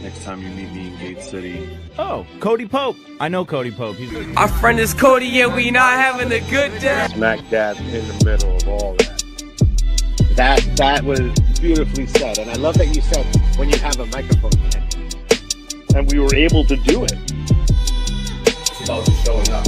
next time you meet me in Gate City. Oh, Cody Pope. I know Cody Pope. Our friend is Cody, yeah, we not having a good day. Smack dab in the middle of all that. That was beautifully said. And I love that you said when you have a microphone in your hand. And we were able to do it. It's about just showing up.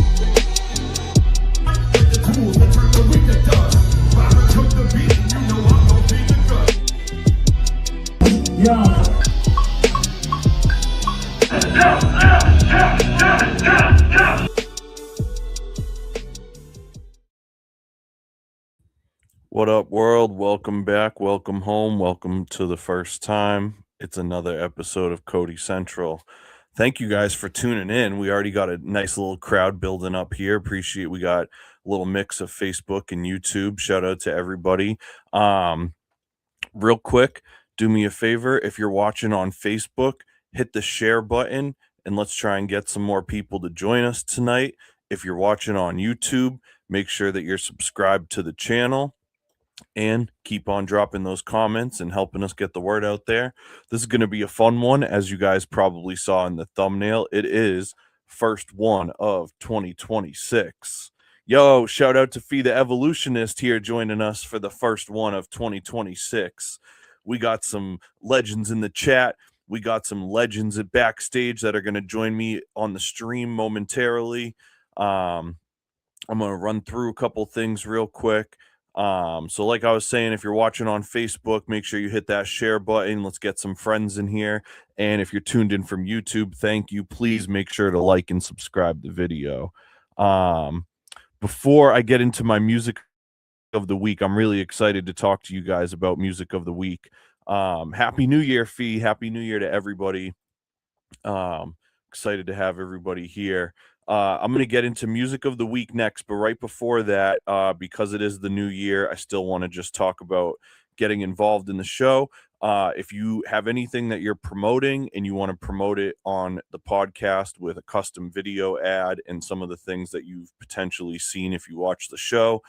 What up, world? Welcome back. Welcome home. Welcome to the first time. It's another episode of Cody Central. Thank you guys for tuning in. We already got a nice little crowd building up here. Appreciate we got a little mix of Facebook and YouTube. Shout out to everybody. Real quick, do me a favor. If you're watching on Facebook, hit the share button and let's try and get some more people to join us tonight. If you're watching on YouTube, make sure that you're subscribed to the channel and keep on dropping those comments and helping us get the word out there. This is going to be a fun one. As you guys probably saw in the thumbnail, it is first one of 2026. Yo, shout out to Fee the Evolutionist here joining us for the first one of 2026. We got some legends in the chat. We got some legends at backstage that are going to join me on the stream momentarily. I'm going to run through a couple things real quick. So like I was saying, if you're watching on Facebook, make sure you hit that share button. Let's get some friends in here. And if you're tuned in from YouTube, thank you. Please make sure to like and subscribe the video. Before I get into my music of the week, I'm really excited to talk to you guys about music of the week. Happy New Year, Fee. Happy New Year to everybody. Excited to have everybody here. I'm going to get into music of the week next, but right before that, because it is the new year, I still want to just talk about getting involved in the show. If you have anything that you're promoting and you want to promote it on the podcast with a custom video ad and some of the things that you've potentially seen if you watch the show,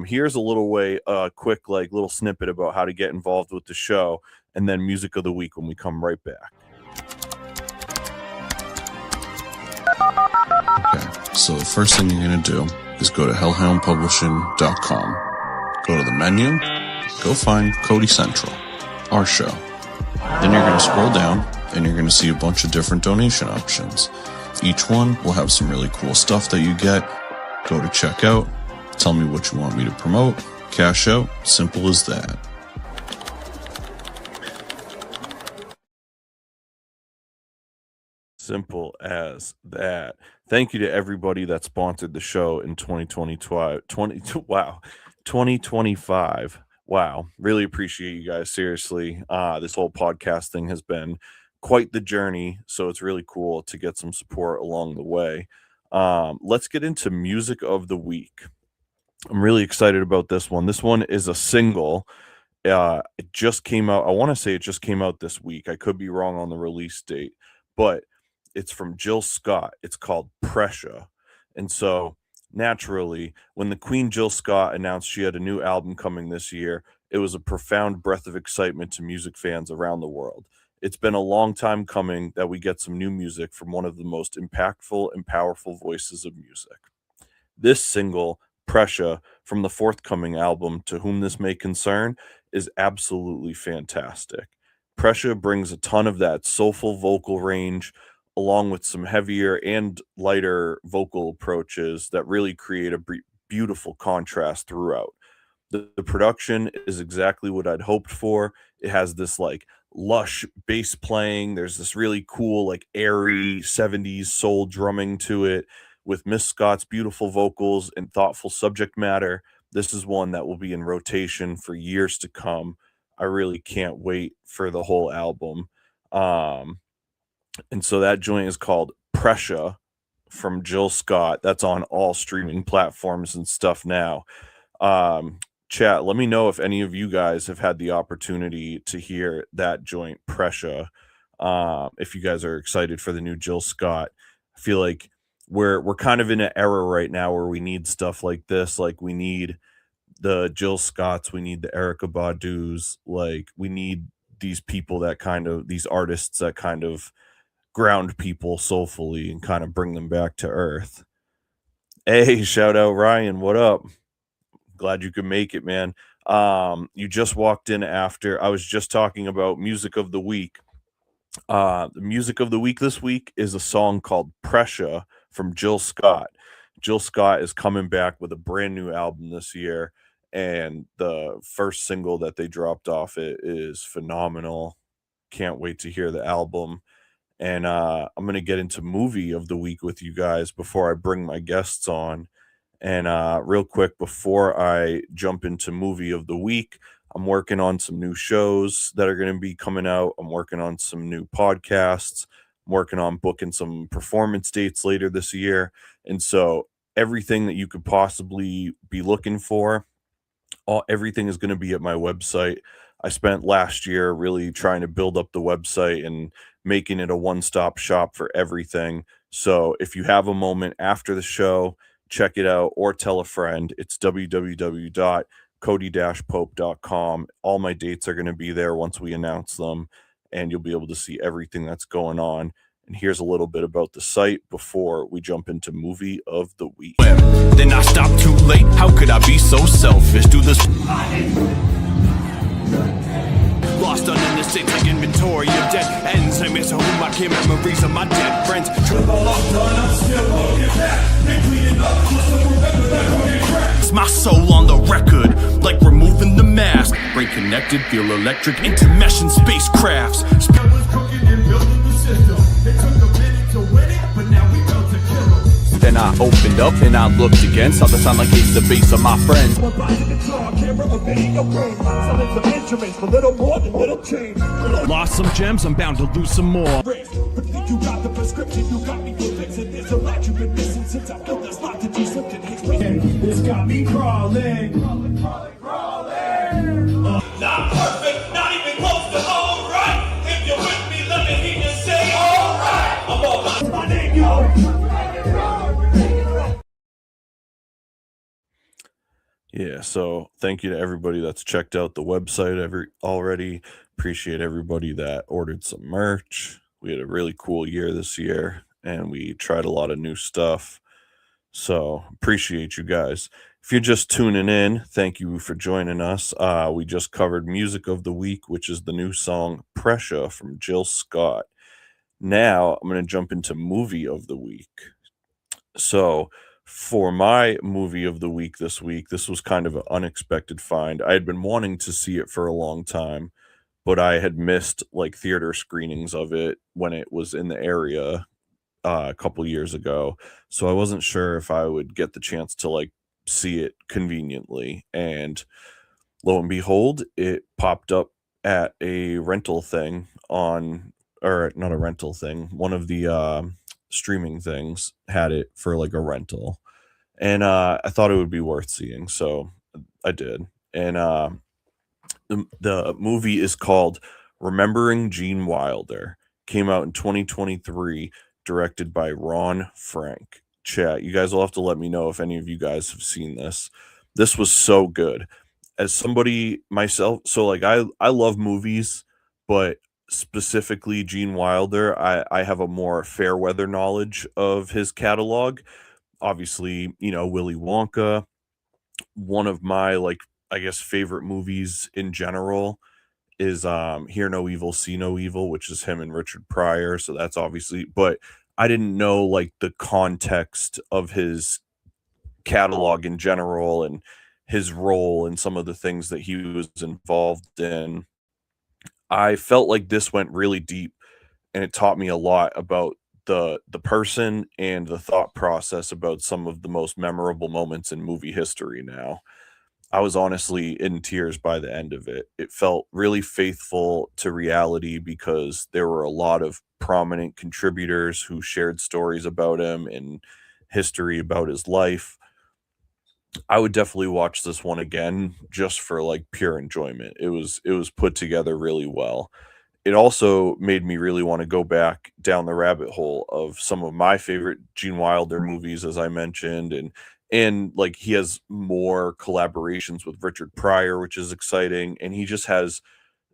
here's a little quick little snippet about how to get involved with the show, and then music of the week when we come right back. Okay, so the first thing you're going to do is go to hellhoundpublishing.com. Go to the menu, go find Cody Central, our show. Then you're going to scroll down and you're going to see a bunch of different donation options. Each one will have some really cool stuff that you get. Go to checkout, tell me what you want me to promote, cash out, simple as that. Simple as that. Thank you to everybody that sponsored the show in 2025. Wow. Really appreciate you guys. Seriously. This whole podcast thing has been quite the journey. So it's really cool to get some support along the way. Let's get into music of the week. I'm really excited about this one. This one is a single. It just came out. I want to say it just came out this week. I could be wrong on the release date, but it's from Jill Scott. It's called Pressure. And so naturally, when the Queen Jill Scott announced she had a new album coming this year, it was a profound breath of excitement to music fans around the world. It's been a long time coming that we get some new music from one of the most impactful and powerful voices of music. This single, Pressure, from the forthcoming album To Whom This May Concern, is absolutely fantastic. Pressure brings a ton of that soulful vocal range, along with some heavier and lighter vocal approaches that really create a beautiful contrast throughout. The production is exactly what I'd hoped for. It has this lush bass playing. There's this really cool, airy 70s soul drumming to it. With Miss Scott's beautiful vocals and thoughtful subject matter, this is one that will be in rotation for years to come. I really can't wait for the whole album. And so that joint is called Pressure from Jill Scott. That's on all streaming platforms and stuff now. Chat, let me know if any of you guys have had the opportunity to hear that joint Pressure. If you guys are excited for the new Jill Scott. I feel like we're kind of in an era right now where we need stuff like this. We need the Jill Scotts, we need the Erykah Badu's, we need these people that these artists that kind of ground people soulfully and kind of bring them back to earth. Hey, shout out Ryan, what up? Glad you could make it, man. You just walked in after I was just talking about music of the week. The music of the week this week is a song called Pressure from Jill Scott. Jill Scott is coming back with a brand new album this year, and the first single that they dropped off it is phenomenal. Can't wait to hear the album. And I'm going to get into movie of the week with you guys before I bring my guests on. And real quick, before I jump into movie of the week, I'm working on some new shows that are going to be coming out. I'm working on some new podcasts. I'm working on booking some performance dates later this year. And so everything that you could possibly be looking for, everything is going to be at my website. I spent last year really trying to build up the website and making it a one-stop shop for everything. So if you have a moment after the show, check it out or tell a friend. It's www.cody-pope.com. All my dates are going to be there once we announce them, and you'll be able to see everything that's going on. And here's a little bit about the site before we jump into movie of the week. Then I stopped too late. How could I be so selfish? Do this lost on in the state like inventory of dead ends. I miss home, I can't memories of my dead friends. It's my soul on the record, like removing the mask. Brain connected, feel electric, intermeshing spacecrafts. Then I opened up and I looked again, saw the sound like it's the base of my friends. Lost some gems, I'm bound to lose some more. This got me crawling. Not perfect, not even close to alright. If you're with me, let me hear you say alright. I'm all my name, yo. Yeah, so thank you to everybody that's checked out the website already. Appreciate everybody that ordered some merch. We had a really cool year this year, and we tried a lot of new stuff. So appreciate you guys. If you're just tuning in, thank you for joining us. We just covered music of the week, which is the new song Pressure from Jill Scott. Now I'm going to jump into movie of the week. So for my movie of the week this week, this was kind of an unexpected find. I had been wanting to see it for a long time, but I had missed like theater screenings of it when it was in the area a couple years ago. So I wasn't sure if I would get the chance to like see it conveniently. And lo and behold, it popped up at a rental thing or not a rental thing. One of the streaming things had it for like a rental, and I thought it would be worth seeing, so I did. And the movie is called Remembering Gene Wilder. Came out in 2023, directed by Ron Frank. Chat, you guys will have to let me know if any of you guys have seen this. This was so good. As somebody myself, so like I love movies, but specifically Gene Wilder, I have a more fair weather knowledge of his catalog. Obviously, Willy Wonka, one of my like I guess favorite movies in general is Hear No Evil, See No Evil, which is him and Richard Pryor. So that's obviously, but I didn't know like the context of his catalog in general and his role and some of the things that he was involved in. I felt like this went really deep, and it taught me a lot about the person and the thought process about some of the most memorable moments in movie history now. I was honestly in tears by the end of it. It felt really faithful to reality because there were a lot of prominent contributors who shared stories about him and history about his life. I would definitely watch this one again just for like pure enjoyment. It was put together really well. It also made me really want to go back down the rabbit hole of some of my favorite Gene Wilder movies, as I mentioned, and like he has more collaborations with Richard Pryor, which is exciting, and he just has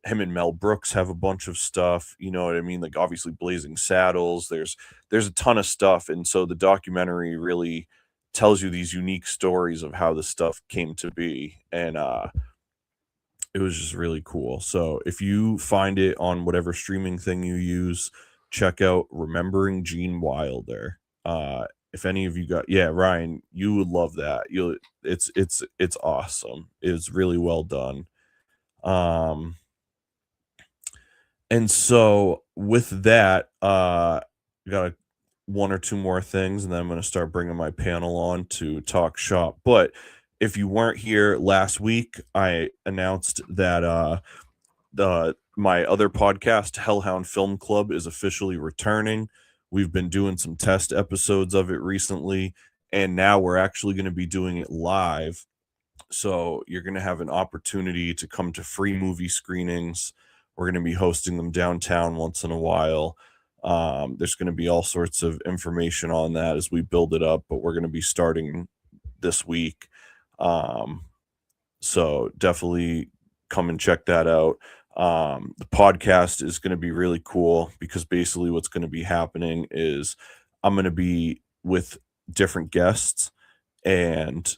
him and Mel Brooks have a bunch of stuff, you know what I mean? Like obviously Blazing Saddles, there's a ton of stuff. And so the documentary really tells you these unique stories of how this stuff came to be. And it was just really cool. So if you find it on whatever streaming thing you use, check out Remembering Gene Wilder. If any of you got, yeah, Ryan, you would love that. It's awesome. It's really well done. And so with that, got one or two more things, and then I'm going to start bringing my panel on to talk shop. But if you weren't here last week, I announced that my other podcast, Hellhound Film Club, is officially returning. We've been doing some test episodes of it recently, and now we're actually going to be doing it live. So you're going to have an opportunity to come to free movie screenings. We're going to be hosting them downtown once in a while. There's going to be all sorts of information on that as we build it up, but we're going to be starting this week. So definitely come and check that out. The podcast is going to be really cool because basically what's going to be happening is I'm going to be with different guests, and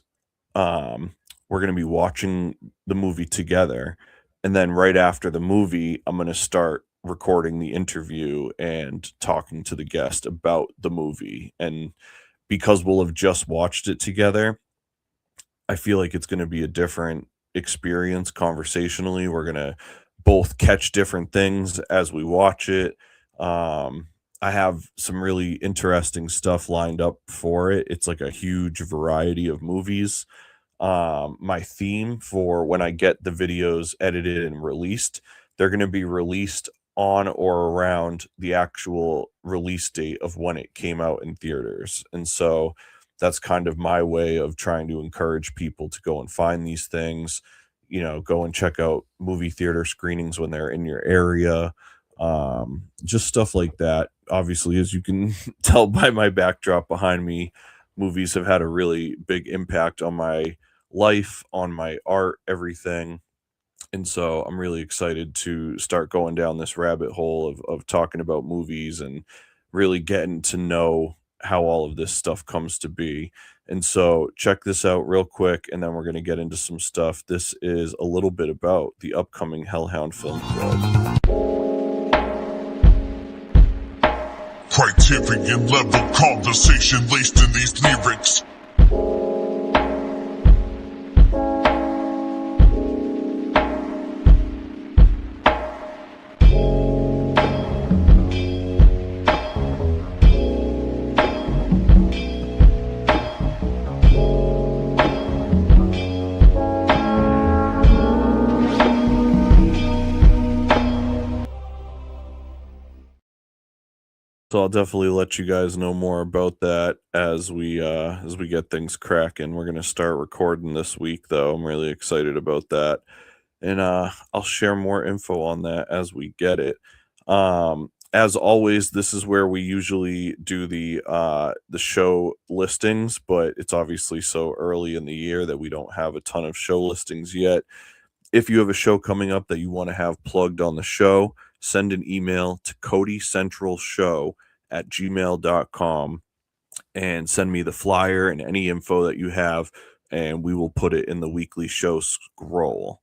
we're going to be watching the movie together. And then right after the movie, I'm going to start recording the interview and talking to the guest about the movie. And because we'll have just watched it together, I feel like it's going to be a different experience conversationally. We're going to both catch different things as we watch it. I have some really interesting stuff lined up for it. It's like a huge variety of movies. My theme for when I get the videos edited and released, they're going to be released on or around the actual release date of when it came out in theaters. And so that's kind of my way of trying to encourage people to go and find these things, you know, go and check out movie theater screenings when they're in your area. Just stuff like that. Obviously, as you can tell by my backdrop behind me, movies have had a really big impact on my life, on my art, everything. And so I'm really excited to start going down this rabbit hole of talking about movies and really getting to know how all of this stuff comes to be. And so check this out real quick, and then we're going to get into some stuff. This is a little bit about the upcoming Hellhound Film Club. Criterion level conversation laced in these lyrics. So I'll definitely let you guys know more about that as we get things cracking. We're gonna start recording this week, though. I'm really excited about that, and I'll share more info on that as we get it. As always, this is where we usually do the show listings, but it's obviously so early in the year that we don't have a ton of show listings yet. If you have a show coming up that you want to have plugged on the show, send an email to codycentralshow@gmail.com and send me the flyer and any info that you have, and we will put it in the weekly show scroll.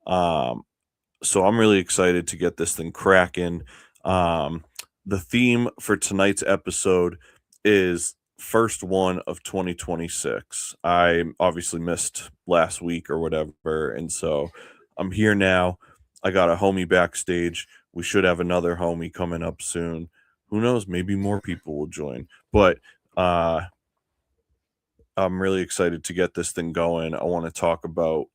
So I'm really excited to get this thing cracking. The theme for tonight's episode is first one of 2026. I obviously missed last week or whatever, and so I'm here now. I got a homie backstage. We should have another homie coming up soon. Who knows? Maybe more people will join. But I'm really excited to get this thing going. I want to talk about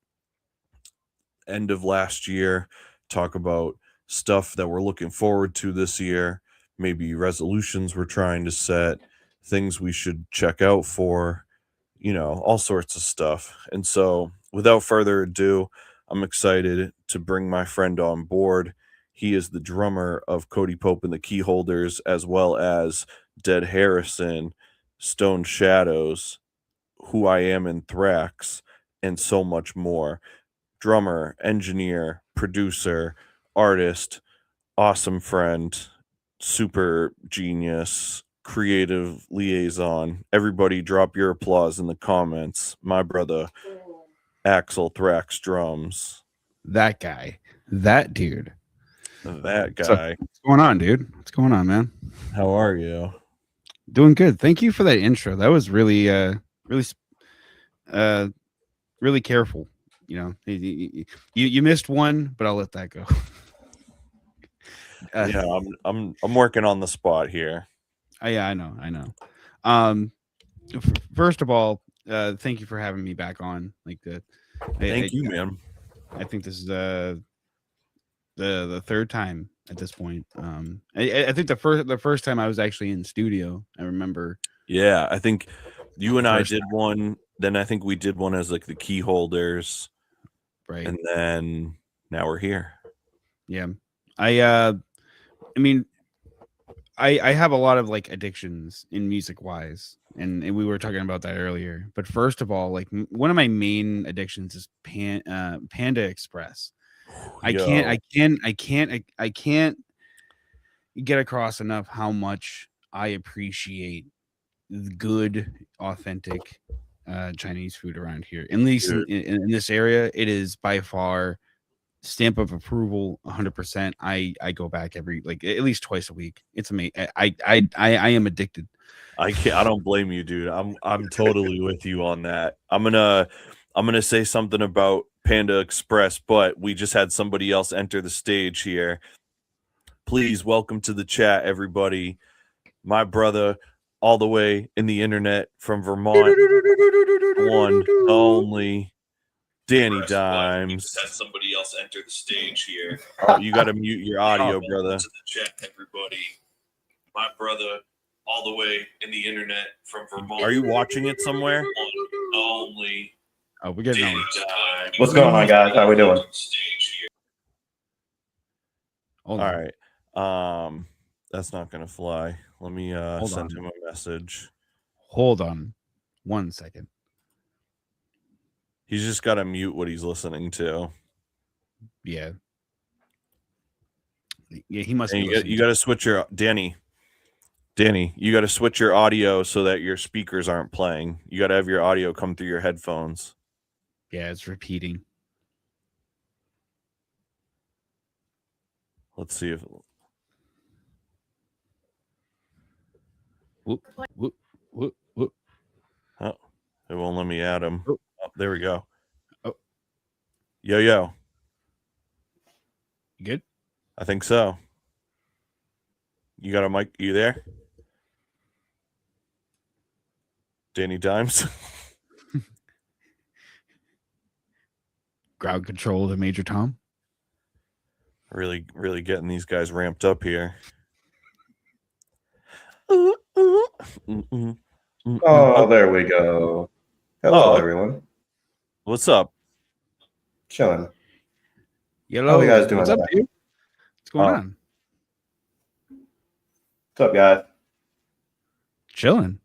end of last year, talk about stuff that we're looking forward to this year, maybe resolutions we're trying to set, things we should check out for, you know, all sorts of stuff. And so without further ado, I'm excited to bring my friend on board. He is the drummer of Cody Pope and the Keyholders, as well as Dead Harrison, Stone Shadows, Who I Am in Thraxx, and so much more. Drummer, engineer, producer, artist, awesome friend, super genius, creative liaison. Everybody drop your applause in the comments. My brother, Axile Thraxx Drums. That guy. That dude. That So, guy. what's going on, dude? What's going on, man? How are you? Doing good. Thank you for that intro. That was really really careful. You know, you missed one, but I'll let that go. Yeah, I'm working on the spot here. Yeah, I know. First of all, thank you for having me back on. Like Thank you, man. I think this is the third time at this point. I think the first time I was actually in studio, I remember. Yeah, I think you and I did one. Then I think we did one as like the key holders, right? And then now we're here. Yeah, I mean, I have a lot of like addictions in music wise, and we were talking about that earlier. But first of all, like one of my main addictions is Panda Express. I can't get across enough how much I appreciate the good, authentic Chinese food around here. At least in this area, it is by far stamp of approval 100%. I go back every like at least twice a week. It's amazing. I am addicted. I don't blame you, dude. I'm totally with you on that. I'm gonna say something about Panda Express, but we just had somebody else enter the stage here. Please welcome to the chat, everybody. My brother, all the way in the internet from Vermont, one only Danny Dymez. Had somebody else enter the stage here. Oh, you got to mute your audio, brother. To the chat, everybody. My brother, all the way in the internet from Vermont. Are you watching it somewhere? One only. Oh, we're getting on. What's going on, guys? How we doing? All right. That's not gonna fly. Let me send him a message. Hold on 1 second. He's just got to mute what he's listening to. Yeah, he must. You got to switch your Danny. You got to switch your audio so that your speakers aren't playing. You got to have your audio come through your headphones. Yeah, it's repeating. Let's see if. Whoop. Oh, it won't let me add him. Oh, there we go. Oh. Yo. You good? I think so. You got a mic? You there? Danny Dymez. Ground control to Major Tom. Really getting these guys ramped up here. Oh, there we go. Hello, everyone. What's up? Chilling. Yellow. How are you guys doing? What's up, dude? What's going on? What's up, guys? Chilling.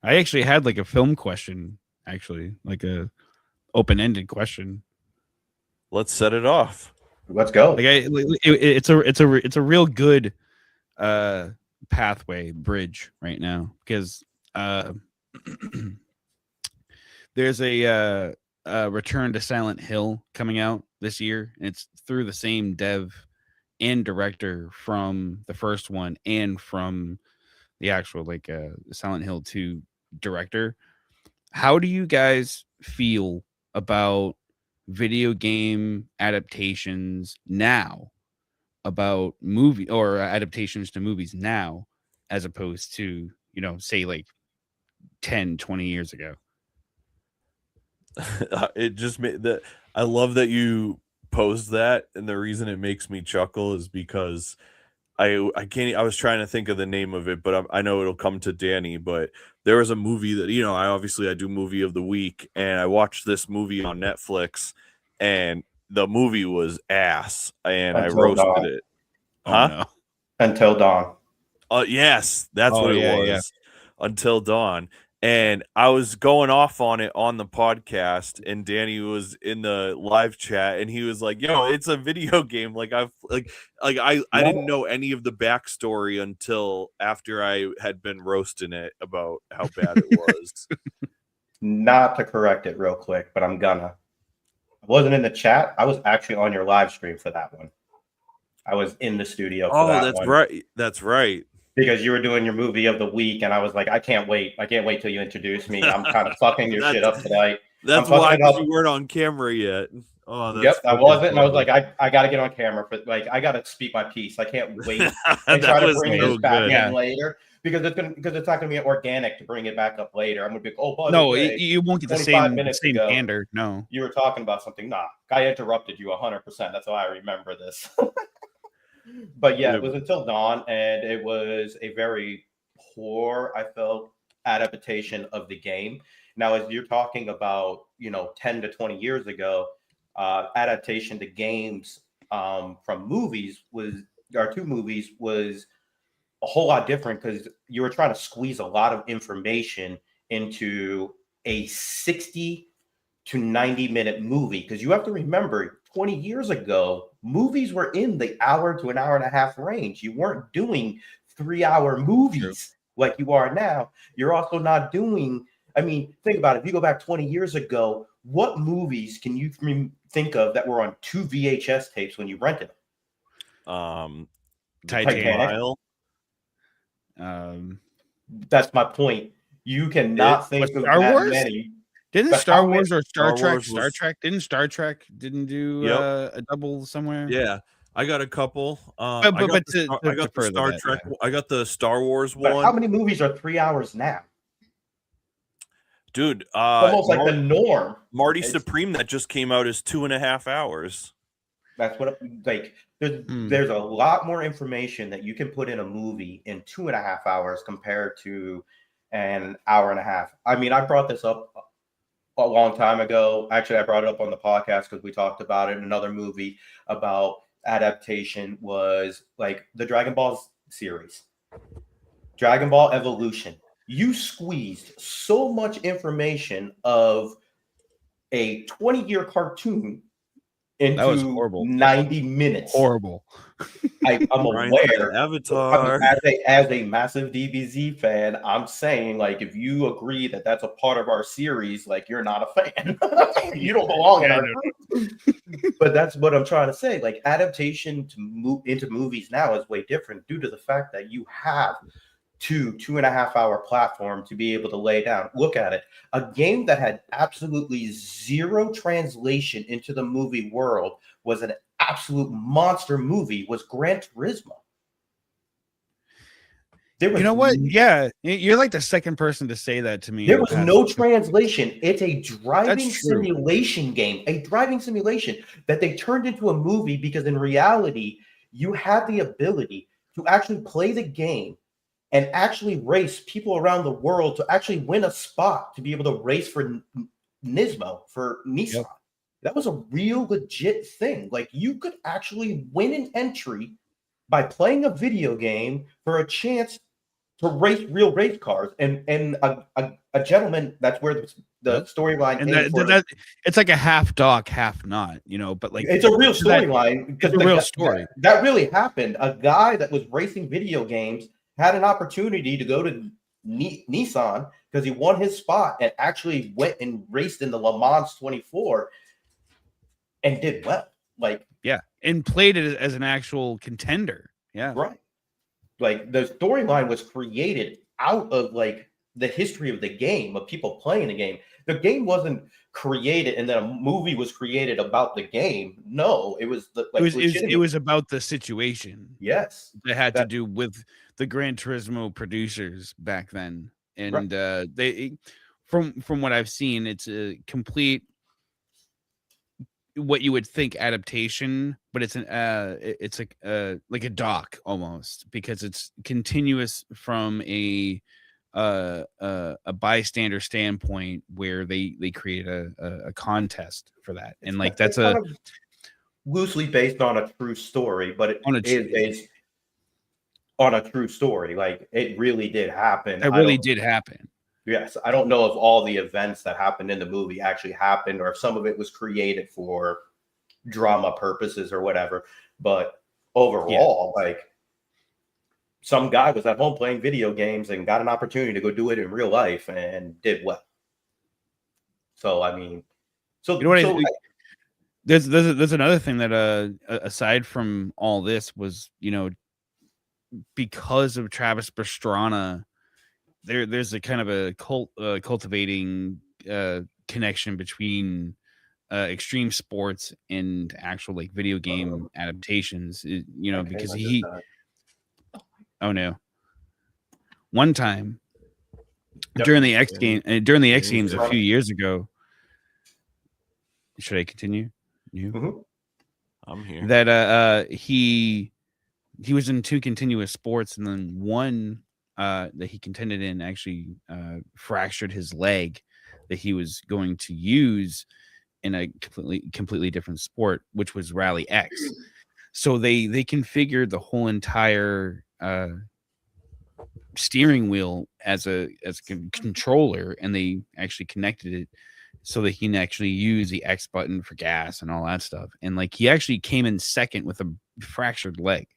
I actually had like a film question, like a open-ended question. Let's set it off. Let's go. Like it's a real good pathway bridge right now because there's a Return to Silent Hill coming out this year, and it's through the same dev and director from the first one and from the actual like Silent Hill 2 director. How do you guys feel about video game adaptations now, about movie or adaptations to movies now, as opposed to, say like 10, 20 years ago? It just made that. I love that you posed that, and the reason it makes me chuckle is because I was trying to think of the name of it, but I know it'll come to Danny. But there was a movie that I do movie of the week, and I watched this movie on Netflix, and the movie was ass, and I roasted it. Huh? Oh, no. Until Dawn. Yes, that's what it was. Yeah. Until Dawn. And I was going off on it on the podcast, and Danny was in the live chat, and he was like, "Yo, it's a video game." Like I didn't know any of the backstory until after I had been roasting it about how bad it was. Not to correct it real quick, but I'm gonna. I wasn't in the chat. I was actually on your live stream for that one. I was in the studio for that that's one. right. That's right. Because you were doing your movie of the week, and I was like, I can't wait. I can't wait till you introduce me. I'm kind of fucking your shit up tonight. That's why you weren't on camera yet. Oh, yep, I wasn't, and I was like, I got to get on camera, but like, I got to speak my piece. I can't wait and try to bring this back in later because it's not gonna be organic to bring it back up later. I'm gonna be you won't get the same candor. No, you were talking about something. Nah, I interrupted you 100%. That's how I remember this. But yeah, it was Until Dawn, and it was a very poor, I felt, adaptation of the game. Now, as you're talking about, 10 to 20 years ago, adaptation to games from movies two movies was a whole lot different because you were trying to squeeze a lot of information into a 60 to 90-minute movie. Because you have to remember, 20 years ago, movies were in the hour to an hour and a half range. You weren't doing 3-hour movies like you are now. You're also not doing, think about it. If you go back 20 years ago, what movies can you think of that were on 2 VHS tapes when you rented them? Titanic. That's my point. You cannot think of Star that Wars? many. Didn't Star Wars or Star Trek? Star Trek didn't do a double somewhere? Yeah, I got a couple. I got the Star Trek. Yeah. I got the Star Wars one. But how many movies are 3 hours now? Dude, almost like the norm. Marty Supreme that just came out is 2.5 hours. That's what there's a lot more information that you can put in a movie in 2.5 hours compared to an hour and a half. I brought this up a long time ago. Actually, I brought it up on the podcast because we talked about it in another movie about adaptation was like the Dragon Ball series, Dragon Ball Evolution. You squeezed so much information of a 20-year cartoon into 90 minutes. Horrible. I'm aware. Avatar. As a massive DBZ fan, I'm saying, like, if you agree that that's a part of our series, like, you're not a fan. You don't belong in our But that's what I'm trying to say. Like, adaptation to move into movies now is way different due to the fact that you have 2.5 hour platform to be able to lay down. Look at it. A game that had absolutely zero translation into the movie world was an absolute monster movie was Gran Turismo. You know what? Yeah, you're like the second person to say that to me. There was no translation. It's a driving simulation game, a driving simulation that they turned into a movie because in reality, you had the ability to actually play the game and actually race people around the world to actually win a spot to be able to race for Nismo, for Nissan. Yep. That was a real legit thing. Like, you could actually win an entry by playing a video game for a chance to race real race cars. And a gentleman, that's where the storyline and it's like a half dog, half not, but like it's a real storyline because it's a real story. That really happened. A guy that was racing video games had an opportunity to go to Nissan because he won his spot and actually went and raced in the Le Mans 24 and did well. And played it as an actual contender. Yeah. Right. Like, the storyline was created out of like the history of the game, of people playing the game. The game wasn't created and then a movie was created about the game. No, it was it was about the situation. Yes. That had to do with the Gran Turismo producers back then. And they from what I've seen, it's a complete what you would think adaptation, but it's like a doc almost, because it's continuous from a bystander standpoint where they create a contest for that, and like that's kind of loosely based on a true story, but it is based on a true story. Like, it really did happen. It really did happen. Yes, I don't know if all the events that happened in the movie actually happened, or if some of it was created for drama purposes or whatever. But overall, like, some guy was at home playing video games and got an opportunity to go do it in real life and did well. So I mean, so, You know what? so There's another thing that aside from all this was, you know, because of Travis Pastrana, there's a kind of a cultivating connection between extreme sports and actual like video game adaptations. You know, because oh no, one time during the X Games a few years ago. Should I continue? I'm here. That he was in 2 continuous sports, and then one that he contended in actually fractured his leg that he was going to use in a completely different sport, which was Rally X. So they configured the whole entire steering wheel as a controller, and they actually connected it so that he can actually use the X button for gas and all that stuff. And like, he actually came in second with a fractured leg.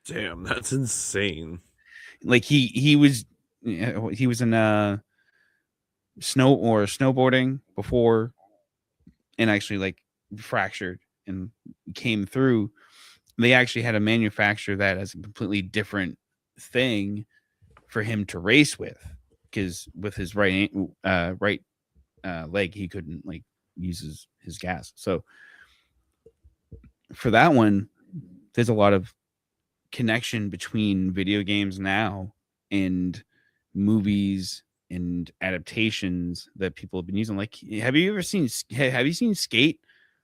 Damn, that's insane. Like he was in snowboarding before, and actually like fractured and came through. They actually had to manufacture that as a completely different thing for him to race with, because with his right leg he couldn't like use his gas. So for that one, there's a lot of connection between video games now and movies and adaptations that people have been using. Like, have you seen Skate,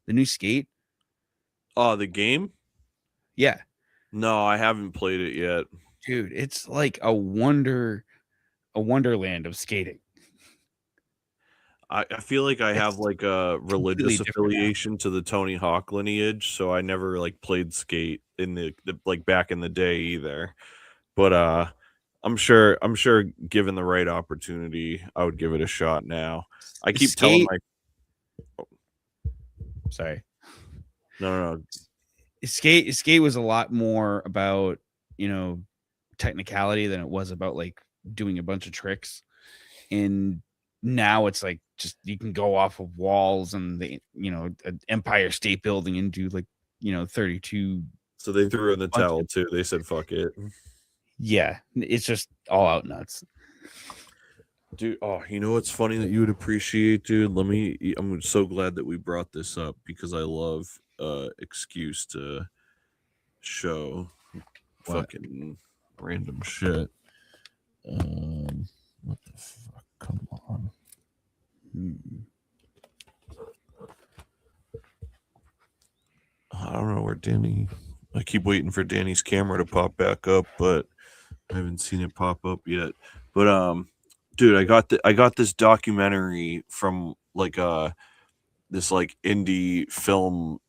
the new Skate? Oh, the game? Yeah. No, I haven't played it yet. Dude, it's like a wonderland of skating. I feel like I have like a religious affiliation to the Tony Hawk lineage, so I never like played Skate in the like back in the day either. But I'm sure given the right opportunity, I would give it a shot now. I keep telling my sorry. No. Skate was a lot more about, you know, technicality than it was about like doing a bunch of tricks. And now it's like just you can go off of walls and the, you know, an Empire State Building and do like, you know, 32. So they threw in the towel too. They said fuck it. Yeah, it's just all out nuts. Dude, oh, you know what's funny that you would appreciate, dude? I'm so glad that we brought this up, because I love excuse to show fucking random shit. What the fuck? Come on. I don't know where Danny. I keep waiting for Danny's camera to pop back up, but I haven't seen it pop up yet. But dude, I got this documentary from like this like indie film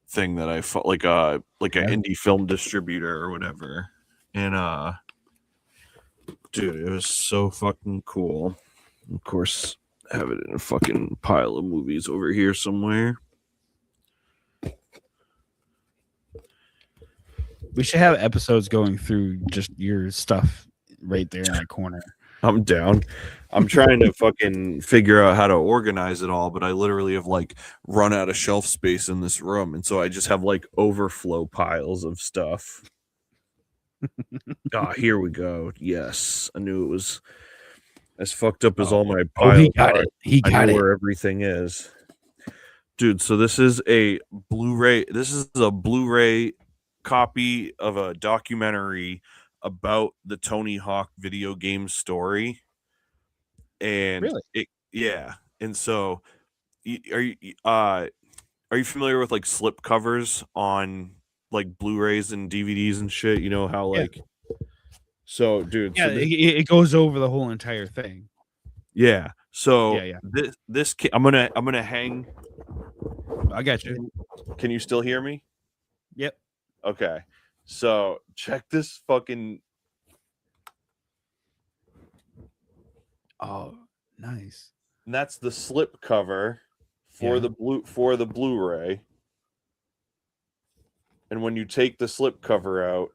thing that I felt like an indie film distributor or whatever. And dude, it was so fucking cool. Of course, I have it in a fucking pile of movies over here somewhere. We should have episodes going through just your stuff right there in that corner. I'm down. I'm trying to fucking figure out how to organize it all, but I literally have like run out of shelf space in this room, and so I just have like overflow piles of stuff. Here we go. Yes, I knew it was as fucked up as all my piles. He got it. He got it. Where everything is, dude. So this is a Blu-ray. This is a Blu-ray copy of a documentary about the Tony Hawk video game story. And really? And so are you familiar with like slip covers on like Blu-rays and DVDs and shit? You know how like so dude, yeah, so it goes over the whole entire thing. Yeah. So yeah. This I'm gonna hang. I got you. Can you still hear me? Yep. Okay. So check this fucking. Oh, nice. And that's the slip cover for Yeah. the Blu-ray. And when you take the slip cover out,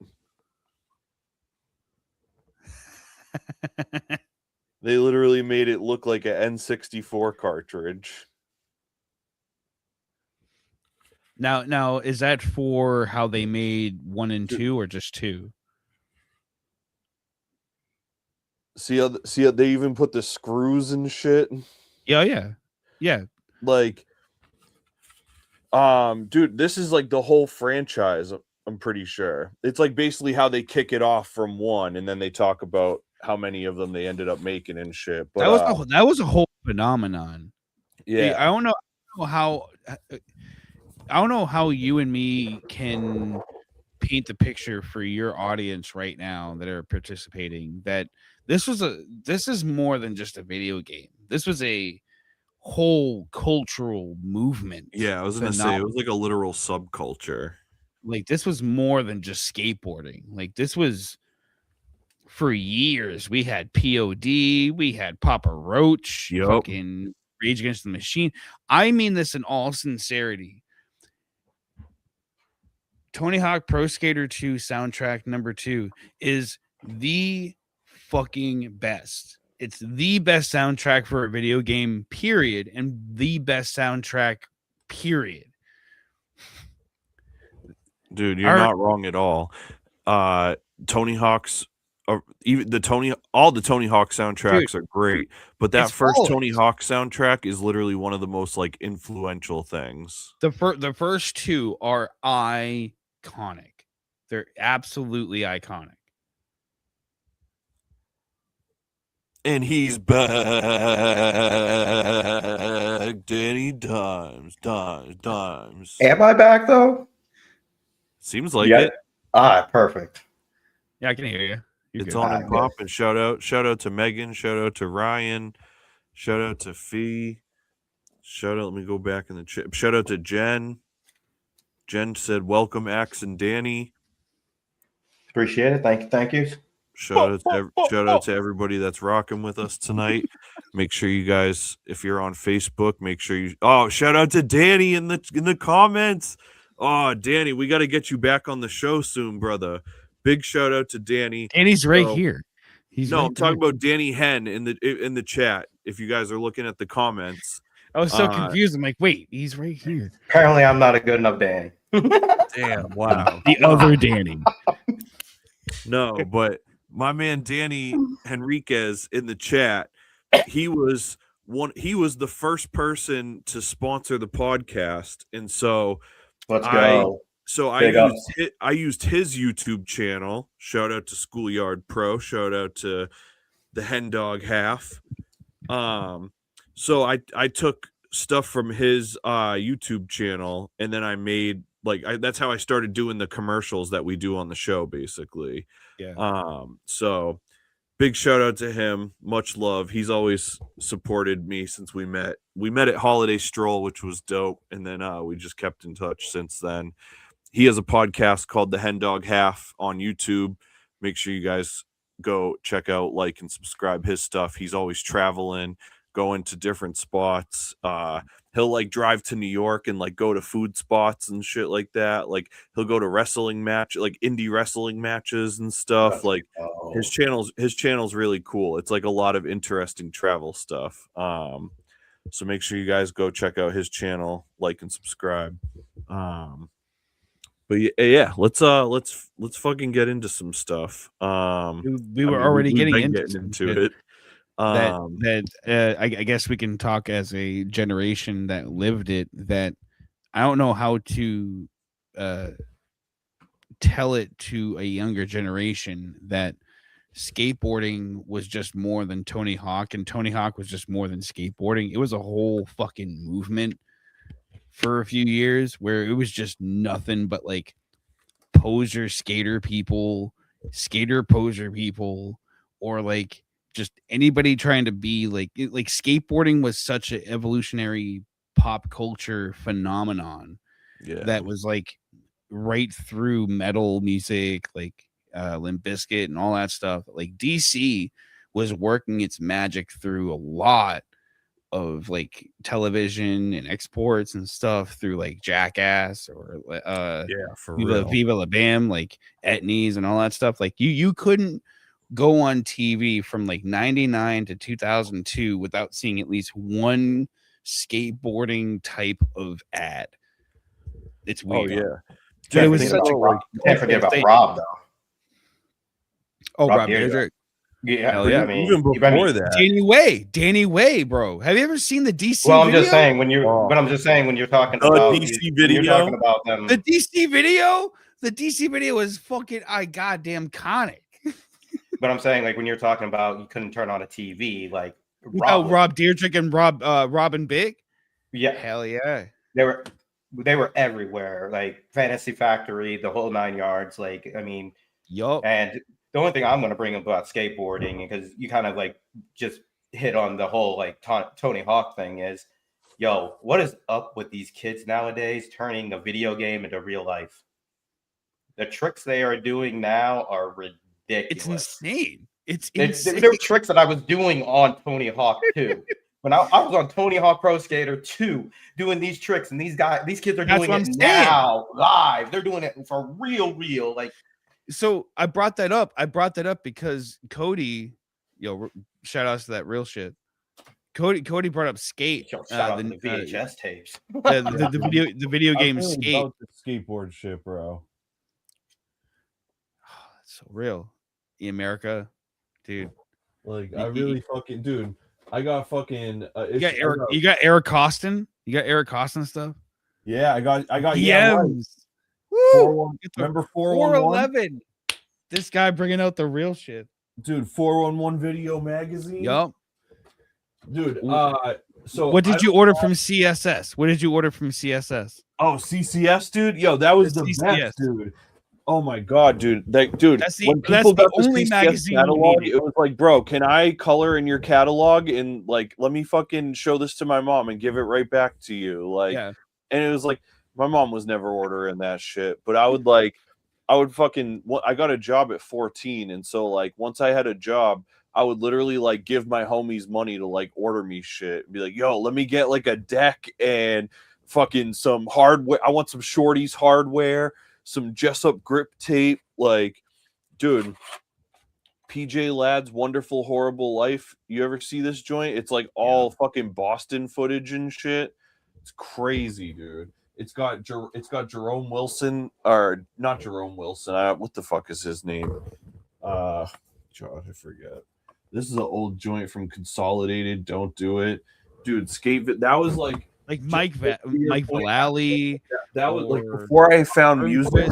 they literally made it look like an N64 cartridge. Now, is that for how they made 1 and 2 or just 2? See how they even put the screws and shit? Yeah. Like, dude, this is like the whole franchise, I'm pretty sure. It's like basically how they kick it off from 1, and then they talk about how many of them they ended up making and shit. But that was a whole phenomenon. yeah. I don't know how you and me can paint the picture for your audience right now that are participating that this is more than just a video game. This was a whole cultural movement. Yeah, I was gonna say it was like a literal subculture. Like this was more than just skateboarding. Like this was for years. We had POD, we had Papa Roach, fucking Rage Against the Machine. I mean this in all sincerity. Tony Hawk Pro Skater 2 soundtrack number 2 is the fucking best. It's the best soundtrack for a video game, period, and the best soundtrack, period. Dude, you're not wrong at all. Tony Hawk's all the Tony Hawk soundtracks are great, but that first Tony Hawk soundtrack is literally one of the most like influential things. The first 2 are iconic. They're absolutely iconic. And he's back, Danny Dymez. Am I back though? Seems like it. Perfect. Yeah, I can hear you. It's on and popping. Shout out to Megan. Shout out to Ryan. Shout out to Fee. Shout out. Let me go back in the chat. Shout out to Jen. Jen said, "Welcome, Axe and Danny." Appreciate it. Thank you. Shout out to everybody that's rocking with us tonight. Make sure you guys, if you're on Facebook, make sure you. Oh, shout out to Danny in the comments. Oh, Danny, we got to get you back on the show soon, brother. Big shout out to Danny. Danny's right here. I'm talking about Danny Hen in the chat. If you guys are looking at the comments, I was so confused. I'm like, wait, he's right here. Apparently, I'm not a good enough Danny. Damn! Wow. The other Danny. No, but my man Danny Henriquez in the chat, he was the first person to sponsor the podcast, and so let's go. I used his YouTube channel. Shout out to Schoolyard Pro. Shout out to the Hen Dog Half. So I took stuff from his YouTube channel, and then I made that's how I started doing the commercials that we do on the show, basically. Yeah. So big shout out to him. Much love. He's always supported me since we met. We met at Holiday Stroll, which was dope, and then we just kept in touch since then. He has a podcast called The Hen Dog Half on YouTube. Make sure you guys go check out, like, and subscribe his stuff. He's always traveling, going to different spots. He'll like drive to New York and like go to food spots and shit like that. Like he'll go to wrestling indie wrestling matches and stuff. Like his channel's really cool. It's like a lot of interesting travel stuff. So make sure you guys go check out his channel, like and subscribe. But yeah, let's fucking get into some stuff. We were already getting into it. I guess we can talk as a generation that lived it. That I don't know how to tell it to a younger generation that skateboarding was just more than Tony Hawk, and Tony Hawk was just more than skateboarding. It was a whole fucking movement for a few years where it was just nothing but like poser skater people, skater poser people, or like just anybody trying to be like skateboarding was such an evolutionary pop culture phenomenon that was like right through metal music, like Limp Bizkit and all that stuff. Like DC was working its magic through a lot of like television and exports and stuff through like Jackass or for Viva La Bam, like Etnies and all that stuff. Like you couldn't go on TV from like 99 to 2002 without seeing at least one skateboarding type of ad. It's weird. Oh yeah. But it was such a can't forget about Rob though. Oh, Rob Deirdre. Yeah, hell yeah. I mean, Even before that, Danny Way, bro. Have you ever seen the DC? Well, I'm video? just saying when you're, but I'm just saying when you're talking about DC video, you're talking about them. The DC video is fucking goddamn conic. But I'm saying like when you're talking about you couldn't turn on a TV like Rob Deirdre and Robin Big. Yeah, hell yeah. They were everywhere, like Fantasy Factory, the whole 9 yards. Like, I mean, yup. And the only thing I'm going to bring up about skateboarding, because you kind of like just hit on the whole like Tony Hawk thing, is, yo, what is up with these kids nowadays turning a video game into real life? The tricks they are doing now are ridiculous. It's insane. It's insane. There were tricks that I was doing on Tony Hawk 2. When I was on Tony Hawk Pro Skater 2 doing these tricks, and these kids are doing it now live. They're doing it for real. Like, so I brought that up. Because Cody, shout outs to that real shit. Cody brought up Skate. Shout out to the VHS tapes. the video game Skate. About the skateboard shit, bro. Oh, that's so real. In America, dude. Like, I really fucking, dude. I got fucking. You got Eric Costin. You got Eric Costin stuff. Yeah, I got. DMs. Woo! Remember 411? This guy bringing out the real shit, dude. 411 Video Magazine. Yup, dude. So what did you order from CSS? Oh, CCS, dude. Yo, that was the best, dude. Oh my god, dude. When people got the only magazine catalog, it was like, bro, can I color in your catalog and like let me fucking show this to my mom and give it right back to you? Like, and it was like my mom was never ordering that shit, but I would I got a job at 14, and so like once I had a job, I would literally like give my homies money to like order me shit and be like, yo, let me get like a deck and fucking some hardware. I want some Shorty's hardware, some Jessup grip tape. Like, dude, PJ Ladd's Wonderful Horrible Life. You ever see this joint? It's like all fucking Boston footage and shit. It's crazy, dude. It's got Jerome Wilson, or not Jerome Wilson. What the fuck is his name? God, I forget. This is an old joint from Consolidated. Don't do it, dude. Skate. That was like Mike Valley. That was like before I found music.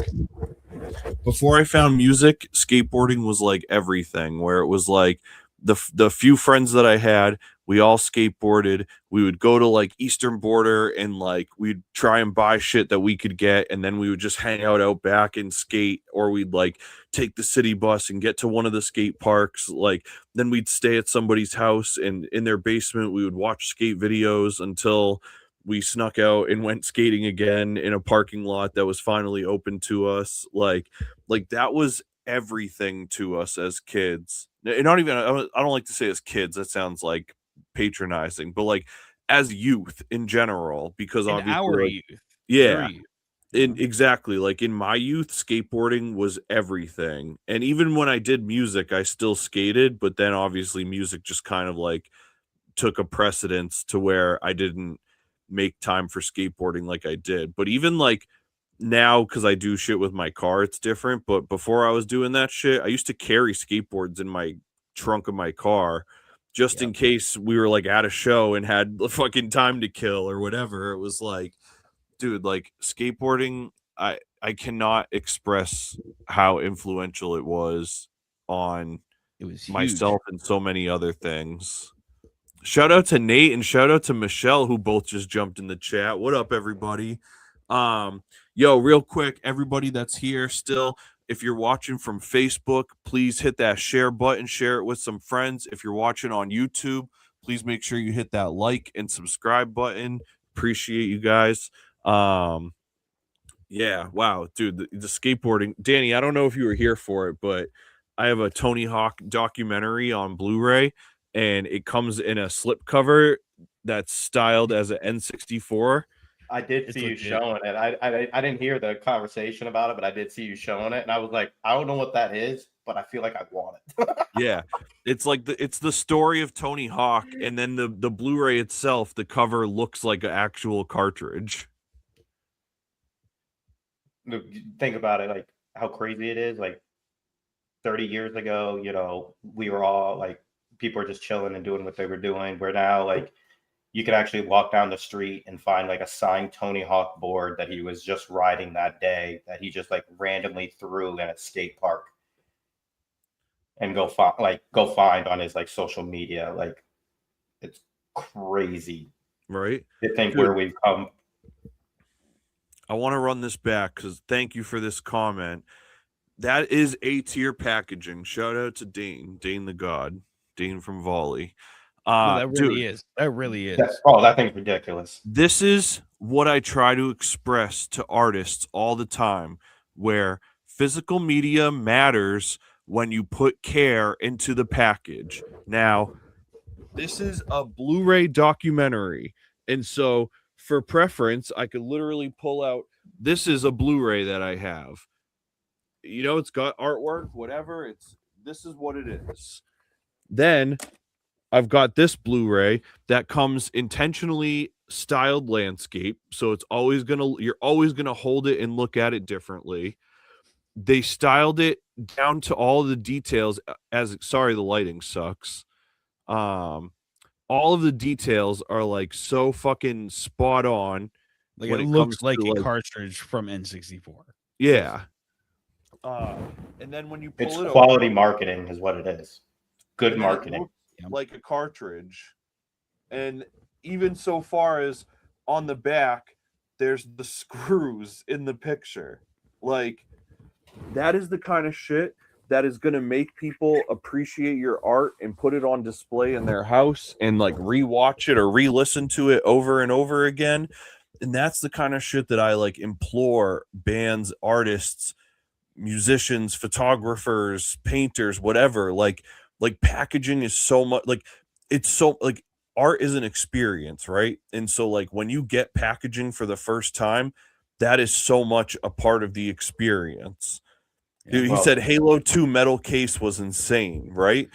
Before I found music, skateboarding was like everything. Where it was like the few friends that I had, we all skateboarded. We would go to like Eastern Border and like we'd try and buy shit that we could get, and then we would just hang out back and skate, or we'd like take the city bus and get to one of the skate parks. Like then we'd stay at somebody's house, and in their basement we would watch skate videos until we snuck out and went skating again in a parking lot that was finally open to us. Like that was everything to us as kids. And not even, I don't like to say as kids, that sounds like patronizing, but like as youth in general, because in obviously our like, youth, yeah, exactly. Like in my youth, skateboarding was everything. And even when I did music, I still skated, but then obviously music just kind of like took a precedence to where I didn't make time for skateboarding like I did. But even like now, because I do shit with my car, it's different. But before I was doing that shit, I used to carry skateboards in my trunk of my car just in case we were like at a show and had the fucking time to kill or whatever. It was like, dude, like skateboarding, I cannot express how influential it was on myself and so many other things. Shout out to Nate and shout out to Michelle, who both just jumped in the chat. What up, everybody? Yo, real quick, everybody that's here still, if you're watching from Facebook, please hit that share button, share it with some friends. If you're watching on YouTube, please make sure you hit that like and subscribe button. Appreciate you guys. Yeah, wow, dude, the skateboarding. Danny, I don't know if you were here for it, but I have a Tony Hawk documentary on Blu-ray, and it comes in a slipcover that's styled as an N64. I did It's see you legit. showing it. I didn't hear the conversation about it, but I did see you showing it, and I was like, I don't know what that is, but I feel like I want it. Yeah, it's like it's the story of Tony Hawk, and then the Blu-ray itself, the cover looks like an actual cartridge. Look, think about it, like how crazy it is. Like 30 years ago, you know, we were all like, people were just chilling and doing what they were doing. Where now, like, you could actually walk down the street and find like a signed Tony Hawk board that he was just riding that day, that he just like randomly threw in a skate park, and go find on his like social media. Like, it's crazy Right? to think Dude, where we've come. I want to run this back because thank you for this comment. That is A-tier packaging. Shout out to Dane the God, Dane from Volley. No, that really Dude, is. That really is. That thing's ridiculous. this is what I try to express to artists all the time, where physical media matters when you put care into the package. Now, this is a Blu-ray documentary, and so for preference, I could literally pull out. This is a Blu-ray that I have. You know, it's got artwork, whatever. This is what it is. Then I've got this Blu-ray that comes intentionally styled landscape, so you're always gonna hold it and look at it differently. They styled it down to all the details. Sorry, the lighting sucks. All of the details are like so fucking spot on. Like when it it looks comes like to, a like- cartridge from N64. Yeah. And then when you pull It's it quality over, marketing is what it is. Good and then it marketing. looks like a cartridge. And even so far as on the back, there's the screws in the picture. Like, that is the kind of shit that is going to make people appreciate your art and put it on display in their house and like rewatch it or re-listen to it over and over again. And that's the kind of shit that I like implore bands, artists, musicians, photographers, painters, whatever. Like packaging is so much like, it's so like, art is an experience, right? And so like when you get packaging for the first time, that is so much a part of the experience. Dude, he said Halo 2 metal case was insane, right?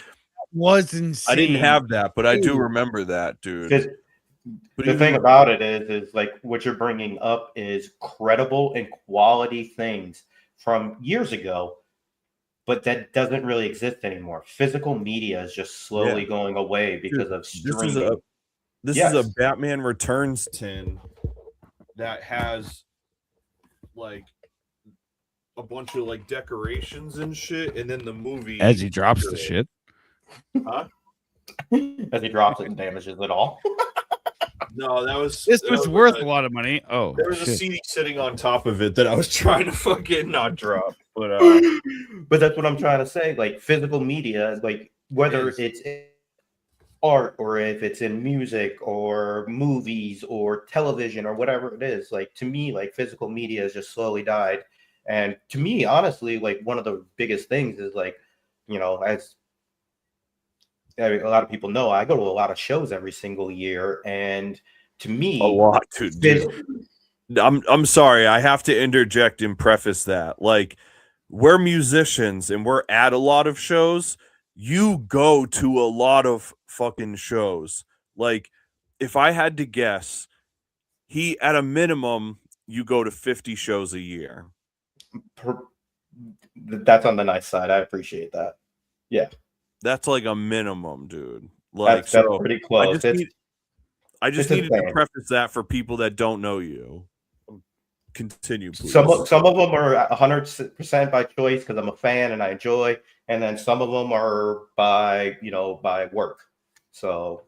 Was insane. I didn't have that, but I do remember that, dude. The thing about it is like what you're bringing up is credible and quality things from years ago, but that doesn't really exist anymore. Physical media is just slowly going away because of streaming. This is a Batman Returns tin that has like a bunch of like decorations and shit, and then the movie As he drops the shit. Huh? As he drops it and damages it all. No, that was This was worth a lot of money. Oh, there was a shit. CD sitting on top of it that I was trying to fucking not drop. But But that's what I'm trying to say. Like physical media, like whether it's art or if it's in music or movies or television or whatever it is, like to me, like physical media has just slowly died. And to me, honestly, like one of the biggest things is like, you know, as a lot of people know, I go to a lot of shows every single year, and to me, a lot to do. I'm sorry, I have to interject and preface that. Like, we're musicians and we're at a lot of shows. You go to a lot of fucking shows. Like, if I had to guess, at a minimum, you go to 50 shows a year. That's on the nice side. I appreciate that. Yeah. That's like a minimum, dude. Like, that's pretty close. I just needed to preface that for people that don't know you. Continue, please. Some of them are 100% by choice because I'm a fan and I enjoy, and then some of them are by work. So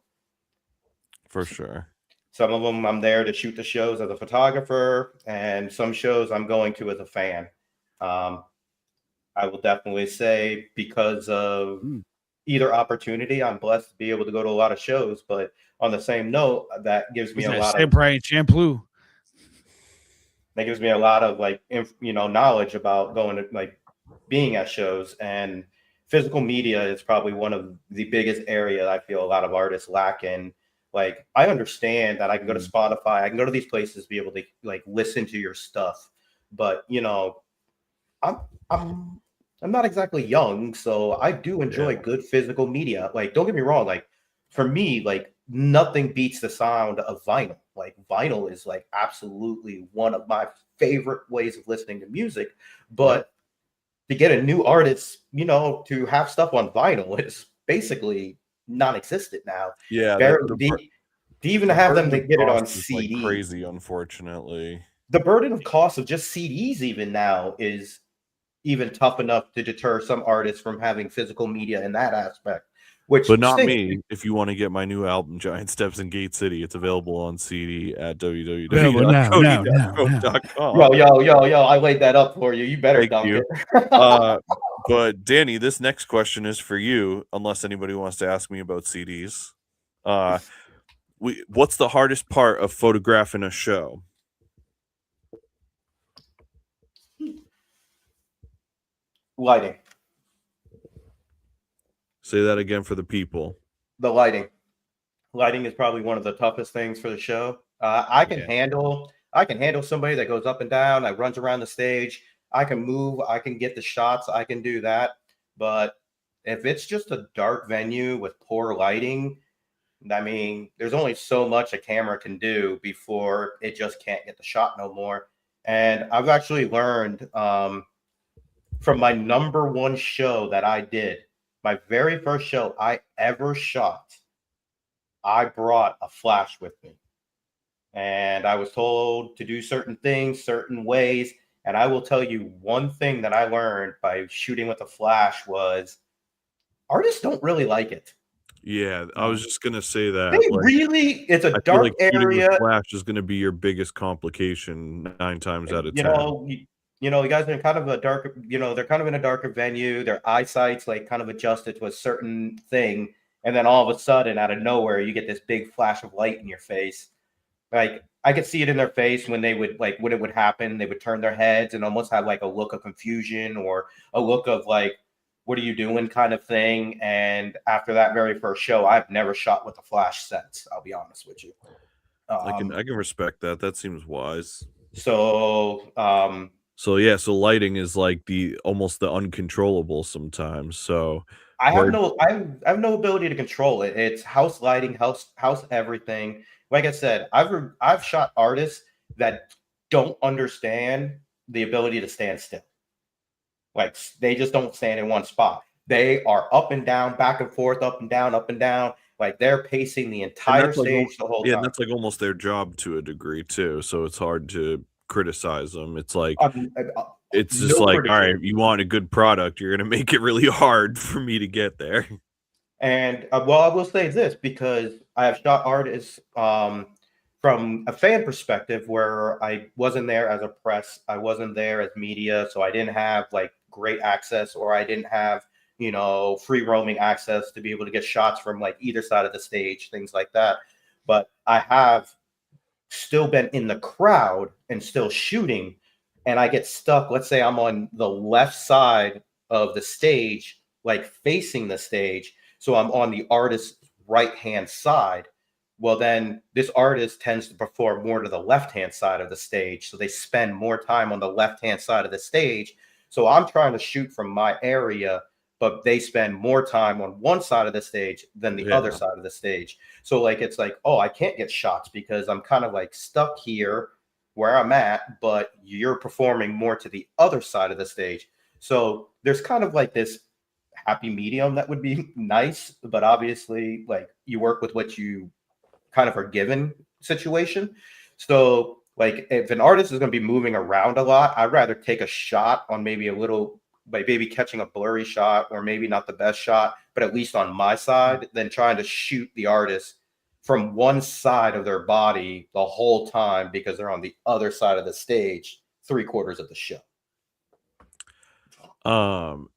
for sure, some of them I'm there to shoot the shows as a photographer, and some shows I'm going to as a fan. I will definitely say because of either opportunity, I'm blessed to be able to go to a lot of shows. But on the same note, that gives me a lot of shampoo. That gives me a lot of like knowledge about going to like being at shows. And physical media is probably one of the biggest areas I feel a lot of artists lack in. Like, I understand that I can go to Spotify, I can go to these places, be able to like listen to your stuff, but you know, I'm I'm I'm not exactly young, so I do enjoy good physical media. Like, don't get me wrong, like for me, like nothing beats the sound of vinyl. Like vinyl is like absolutely one of my favorite ways of listening to music, but to get a new artist, you know, to have stuff on vinyl is basically non-existent now. Yeah, Barely to even have them burden to of get it on cost is like CD. crazy, unfortunately. The burden of cost of just CDs even now is even tough enough to deter some artists from having physical media in that aspect, which But not stinks. me. If you want to get my new album, Giant Steps in Gate City, it's available on CD at Available now. www.cody.co.com. Yo, I laid that up for you. You better Thank dunk you. it. But Danny, this next question is for you, unless anybody wants to ask me about CDs. What's the hardest part of photographing a show? Lighting. Say that again for the people. The lighting. Lighting is probably one of the toughest things for the show. I can handle somebody that goes up and down, that runs around the stage. I can move, I can get the shots, I can do that. But if it's just a dark venue with poor lighting, I mean, there's only so much a camera can do before it just can't get the shot no more. And I've actually learned from my number one show that I did, my very first show I ever shot, I brought a flash with me. And I was told to do certain things, certain ways. And I will tell you one thing that I learned by shooting with a flash was artists don't really like it. Yeah, I was just gonna say that. They really, it's a dark area. Flash is gonna be your biggest complication 9 times out of 10. You know, you guys are in kind of a darker, you know, they're kind of in a darker venue. Their eyesight's like kind of adjusted to a certain thing. And then all of a sudden, out of nowhere, you get this big flash of light in your face. Like, I could see it in their face when they would, like, when it would happen, they would turn their heads and almost have like a look of confusion or a look of like, what are you doing kind of thing. And after that very first show, I've never shot with a flash since, I'll be honest with you. I can respect that. That seems wise. So lighting is like almost the uncontrollable sometimes. So I have no ability to control it. It's house lighting, house everything. Like I said, I've shot artists that don't understand the ability to stand still. Like, they just don't stand in one spot. They are up and down, back and forth, up and down, up and down. Like, they're pacing the entire stage the whole time. Yeah, that's like almost their job to a degree too. So it's hard to criticize them. It's like it's just like, all right, you want a good product, you're gonna make it really hard for me to get there. And well, I will say this, because I have shot artists from a fan perspective where I wasn't there as a press, I wasn't there as media, so I didn't have like great access, or I didn't have, you know, free roaming access to be able to get shots from like either side of the stage, things like that. But I have still been in the crowd and still shooting, and I get stuck. Let's say I'm on the left side of the stage, like facing the stage. So I'm on the artist's right-hand side. Well, then this artist tends to perform more to the left-hand side of the stage. So they spend more time on the left-hand side of the stage. So I'm trying to shoot from my area, but they spend more time on one side of the stage than the other side of the stage. So like, it's like, oh, I can't get shots because I'm kind of like stuck here where I'm at, but you're performing more to the other side of the stage. So there's kind of like this happy medium that would be nice, but obviously like you work with what you kind of are given situation. So like, if an artist is going to be moving around a lot, I'd rather take a shot on maybe a little, like maybe catching a blurry shot, or maybe not the best shot, but at least on my side, than trying to shoot the artist from one side of their body the whole time because they're on the other side of the stage 3/4 of the show.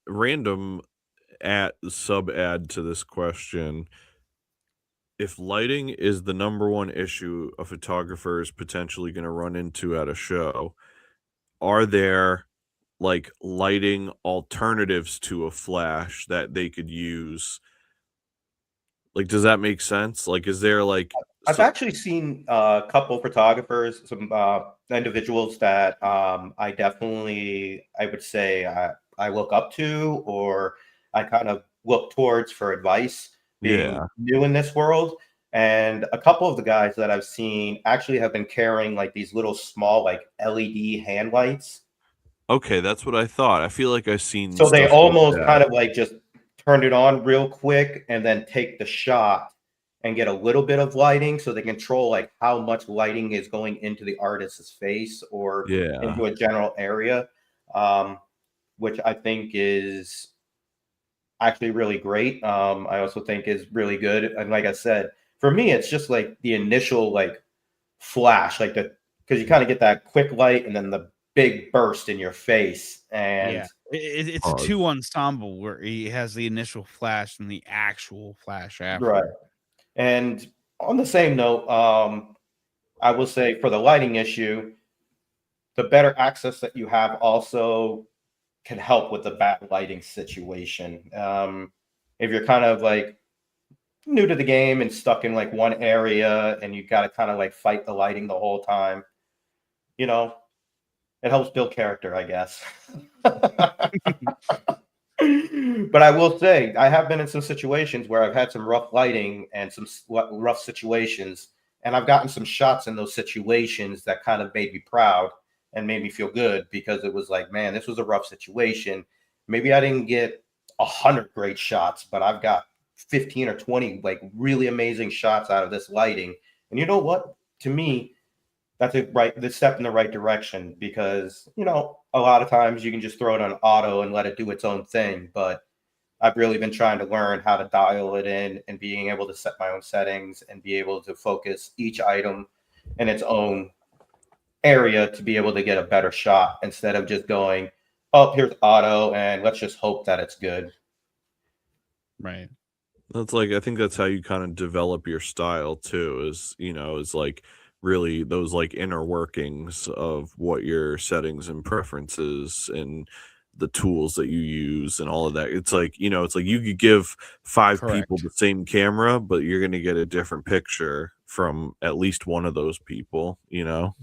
Random sub add to this question. If lighting is the number one issue a photographer is potentially going to run into at a show, are there like lighting alternatives to a flash that they could use. Like, does that make sense? Like, is there like I've actually seen a couple photographers, some individuals that I would say I look up to, or I kind of look towards for advice, being yeah. new in this world. And a couple of the guys that I've seen actually have been carrying like these little small like LED hand lights. Okay, that's what I thought. I feel like I've seen So they stuff like almost that. kind of like just turned it on real quick and then take the shot and get a little bit of lighting, so they control like how much lighting is going into the artist's face or Yeah. into a general area, um, which I think is actually really great. I also think is really good. And like I said, for me, it's just like the initial like flash, like the because you kind of get that quick light and then the big burst in your face. And Yeah, it's a Pause. two ensemble where he has the initial flash and the actual flash after. right. And on the same note, I will say for the lighting issue, the better access that you have also can help with the bad lighting situation. If you're kind of like new to the game and stuck in like one area and you got to kind of like fight the lighting the whole time, you know, it helps build character, I guess. But I will say, I have been in some situations where I've had some rough lighting and some rough situations, and I've gotten some shots in those situations that kind of made me proud and made me feel good, because it was like, man, this was a rough situation. Maybe I didn't get 100 great shots, but I've got 15 or 20 like really amazing shots out of this lighting. And you know what? To me, that's the step in the right direction, because a lot of times you can just throw it on auto and let it do its own thing, but I've really been trying to learn how to dial it in and being able to set my own settings and be able to focus each item in its own area to be able to get a better shot, instead of just going, oh, here's auto and let's just hope that it's good. Right. That's like, I think that's how you kind of develop your style too, is like really those like inner workings of what your settings and preferences and the tools that you use and all of that. It's like, it's like you could give 5 people Correct. the same camera, but you're going to get a different picture from at least one of those people. Now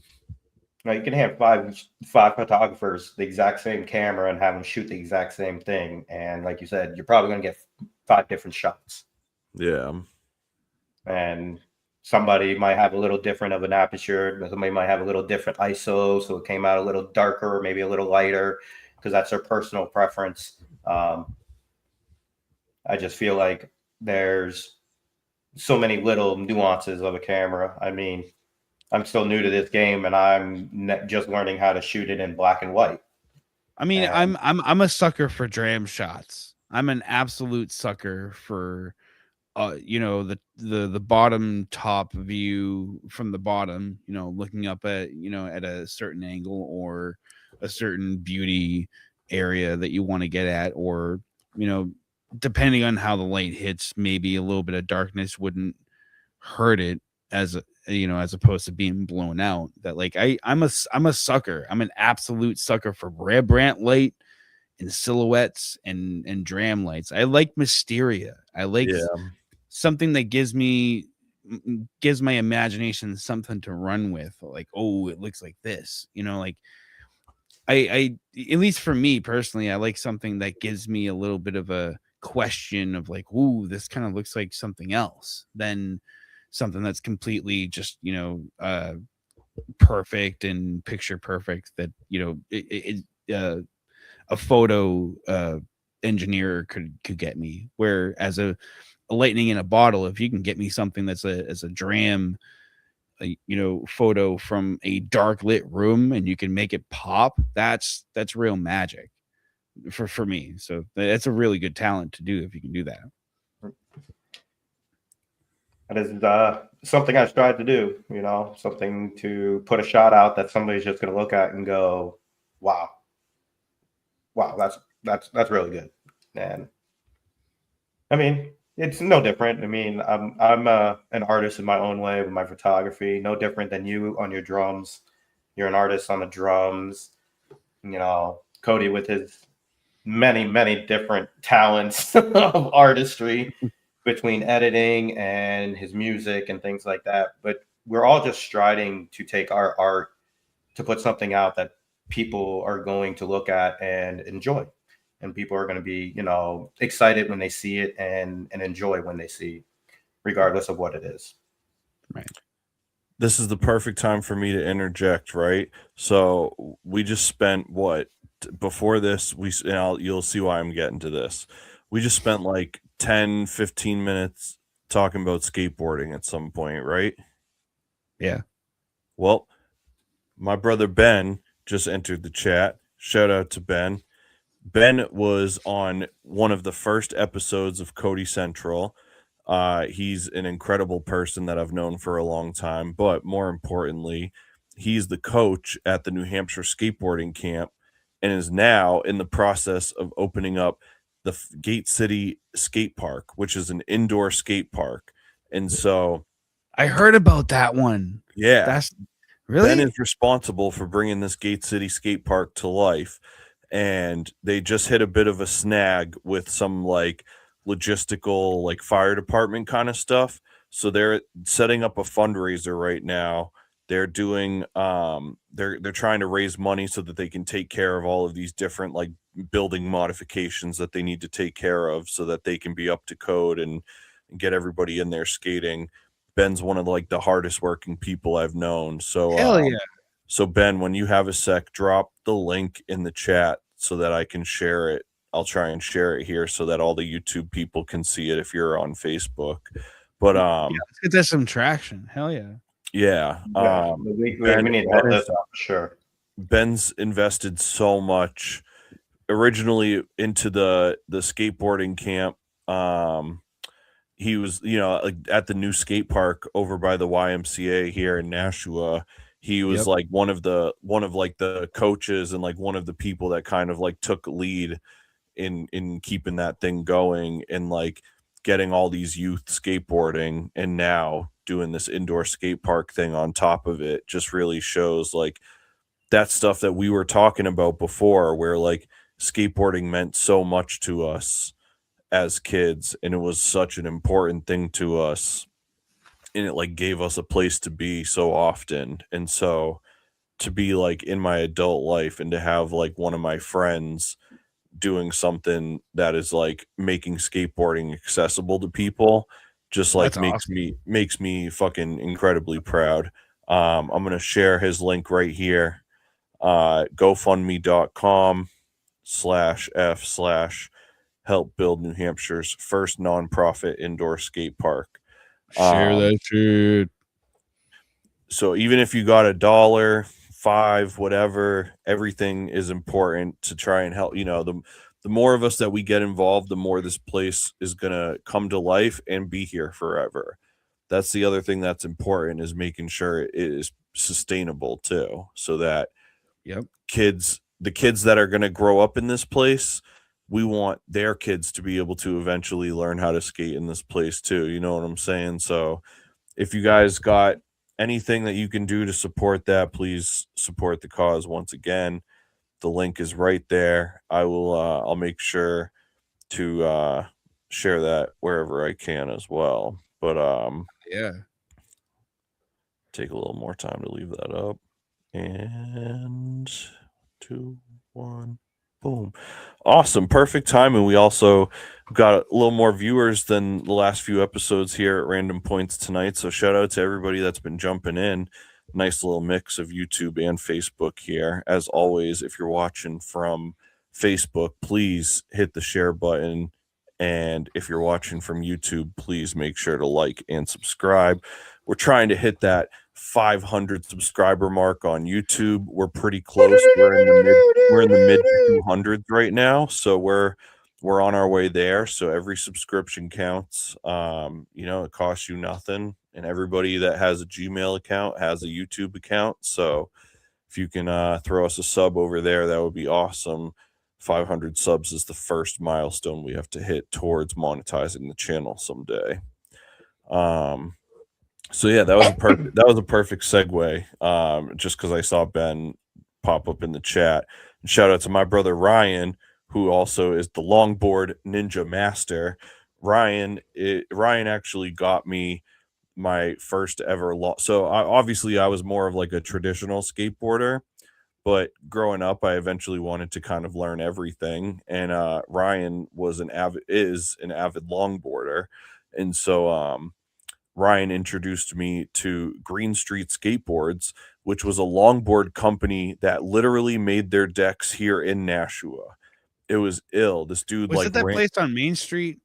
you can have five photographers the exact same camera and have them shoot the exact same thing, and like you said, you're probably going to get 5 different shots. Yeah. And somebody might have a little different of an aperture, somebody might have a little different ISO, so it came out a little darker or maybe a little lighter, because that's their personal preference. I just feel like there's so many little nuances of a camera. I mean, I'm still new to this game, and I'm just learning how to shoot it in black and white. I mean, And I'm a sucker for dram shots. I'm an absolute sucker for the bottom top view from the bottom, looking up at at a certain angle or a certain beauty area that you want to get at, or depending on how the light hits, maybe a little bit of darkness wouldn't hurt it, as as opposed to being blown out. That like I'm a sucker. I'm an absolute sucker for Rembrandt light and silhouettes and dram lights. I like Mysteria. I like something that gives my imagination something to run with. Like, oh, it looks like this. Like I at least for me personally, I like something that gives me a little bit of a question of like, ooh, this kind of looks like something else than something that's completely just perfect and picture perfect, that a photo engineer could get me. Where as a lightning in a bottle, if you can get me something that's a dram photo from a dark lit room and you can make it pop, that's real magic for me. So that's a really good talent to do if you can do that. that is something I've tried to do, something to put a shot out that somebody's just going to look at and go, wow, that's really good. And I mean, it's no different. I mean, I'm an artist in my own way with my photography. No different than you on your drums. You're an artist on the drums. Cody with his many different talents of artistry between editing and his music and things like that. But we're all just striding to take our art to put something out that people are going to look at and enjoy. And people are going to be, excited when they see it and enjoy when they see, regardless of what it is. Right. This is the perfect time for me to interject, right? So we just spent before this, you'll see why I'm getting to this. We just spent like 10, 15 minutes talking about skateboarding at some point, right? Yeah. Well, my brother Ben just entered the chat. Shout out to Ben. Ben was on one of the first episodes of Cody Central. He's an incredible person that I've known for a long time, but more importantly, he's the coach at the New Hampshire skateboarding camp and is now in the process of opening up the Gate City skate park, which is an indoor skate park. And so I heard about that one. yeah, That's really Ben is responsible for bringing this Gate City skate park to life. And they just hit a bit of a snag with some like logistical, like fire department kind of stuff. So they're setting up a fundraiser right now. They're doing they're trying to raise money so that they can take care of all of these different like building modifications that they need to take care of so that they can be up to code and get everybody in there skating. Ben's one of like the hardest working people I've known. So hell yeah. So Ben, when you have a sec, drop the link in the chat so that I can share it. I'll try and share it here so that all the YouTube people can see it if you're on Facebook. But let's get that some traction. Hell yeah. Yeah, we need to help this out for sure. Ben's invested so much originally into the skateboarding camp. He was, like at the new skate park over by the YMCA here in Nashua. He was like one of the coaches and like one of the people that kind of like took lead in keeping that thing going and like getting all these youth skateboarding, and now doing this indoor skate park thing on top of it just really shows like that stuff that we were talking about before, where like skateboarding meant so much to us as kids and it was such an important thing to us. And it like gave us a place to be so often. And so to be like in my adult life and to have like one of my friends doing something that is like making skateboarding accessible to people just like makes me fucking incredibly proud. I'm going to share his link right here. GoFundMe.com/F/help build New Hampshire's first nonprofit indoor skate park. Share that shit. So even if you got $1, $5, whatever, everything is important to try and help. The more of us that we get involved, the more this place is gonna come to life and be here forever. That's the other thing that's important, is making sure it is sustainable too, so that the kids that are gonna grow up in this place, we want their kids to be able to eventually learn how to skate in this place too. You know what I'm saying? So if you guys got anything that you can do to support that, please support the cause. Once again, the link is right there. I'll make sure to share that wherever I can as well. But take a little more time to leave that up. And 2, 1, boom. Awesome. Perfect timing. We also got a little more viewers than the last few episodes here at random points tonight. So shout out to everybody that's been jumping in. Nice little mix of YouTube and Facebook here. As always, if you're watching from Facebook, please hit the share button. And if you're watching from YouTube, please make sure to like and subscribe. We're trying to hit that 500 subscriber mark on YouTube. We're pretty close. We're in the mid 200s right now, so we're on our way there. So every subscription counts. It costs you nothing, and everybody that has a Gmail account has a YouTube account. So if you can throw us a sub over there, that would be awesome. 500 subs is the first milestone we have to hit towards monetizing the channel someday. So yeah, that was a perfect segue. Just because I saw Ben pop up in the chat. shout out to my brother Ryan, who also is the longboard ninja master. Ryan actually got me my first ever so obviously I was more of like a traditional skateboarder, but growing up I eventually wanted to kind of learn everything, and Ryan is an avid longboarder, and so Ryan introduced me to Green Street Skateboards, which was a longboard company that literally made their decks here in Nashua. It was ill. This dude Was it that place on Main Street?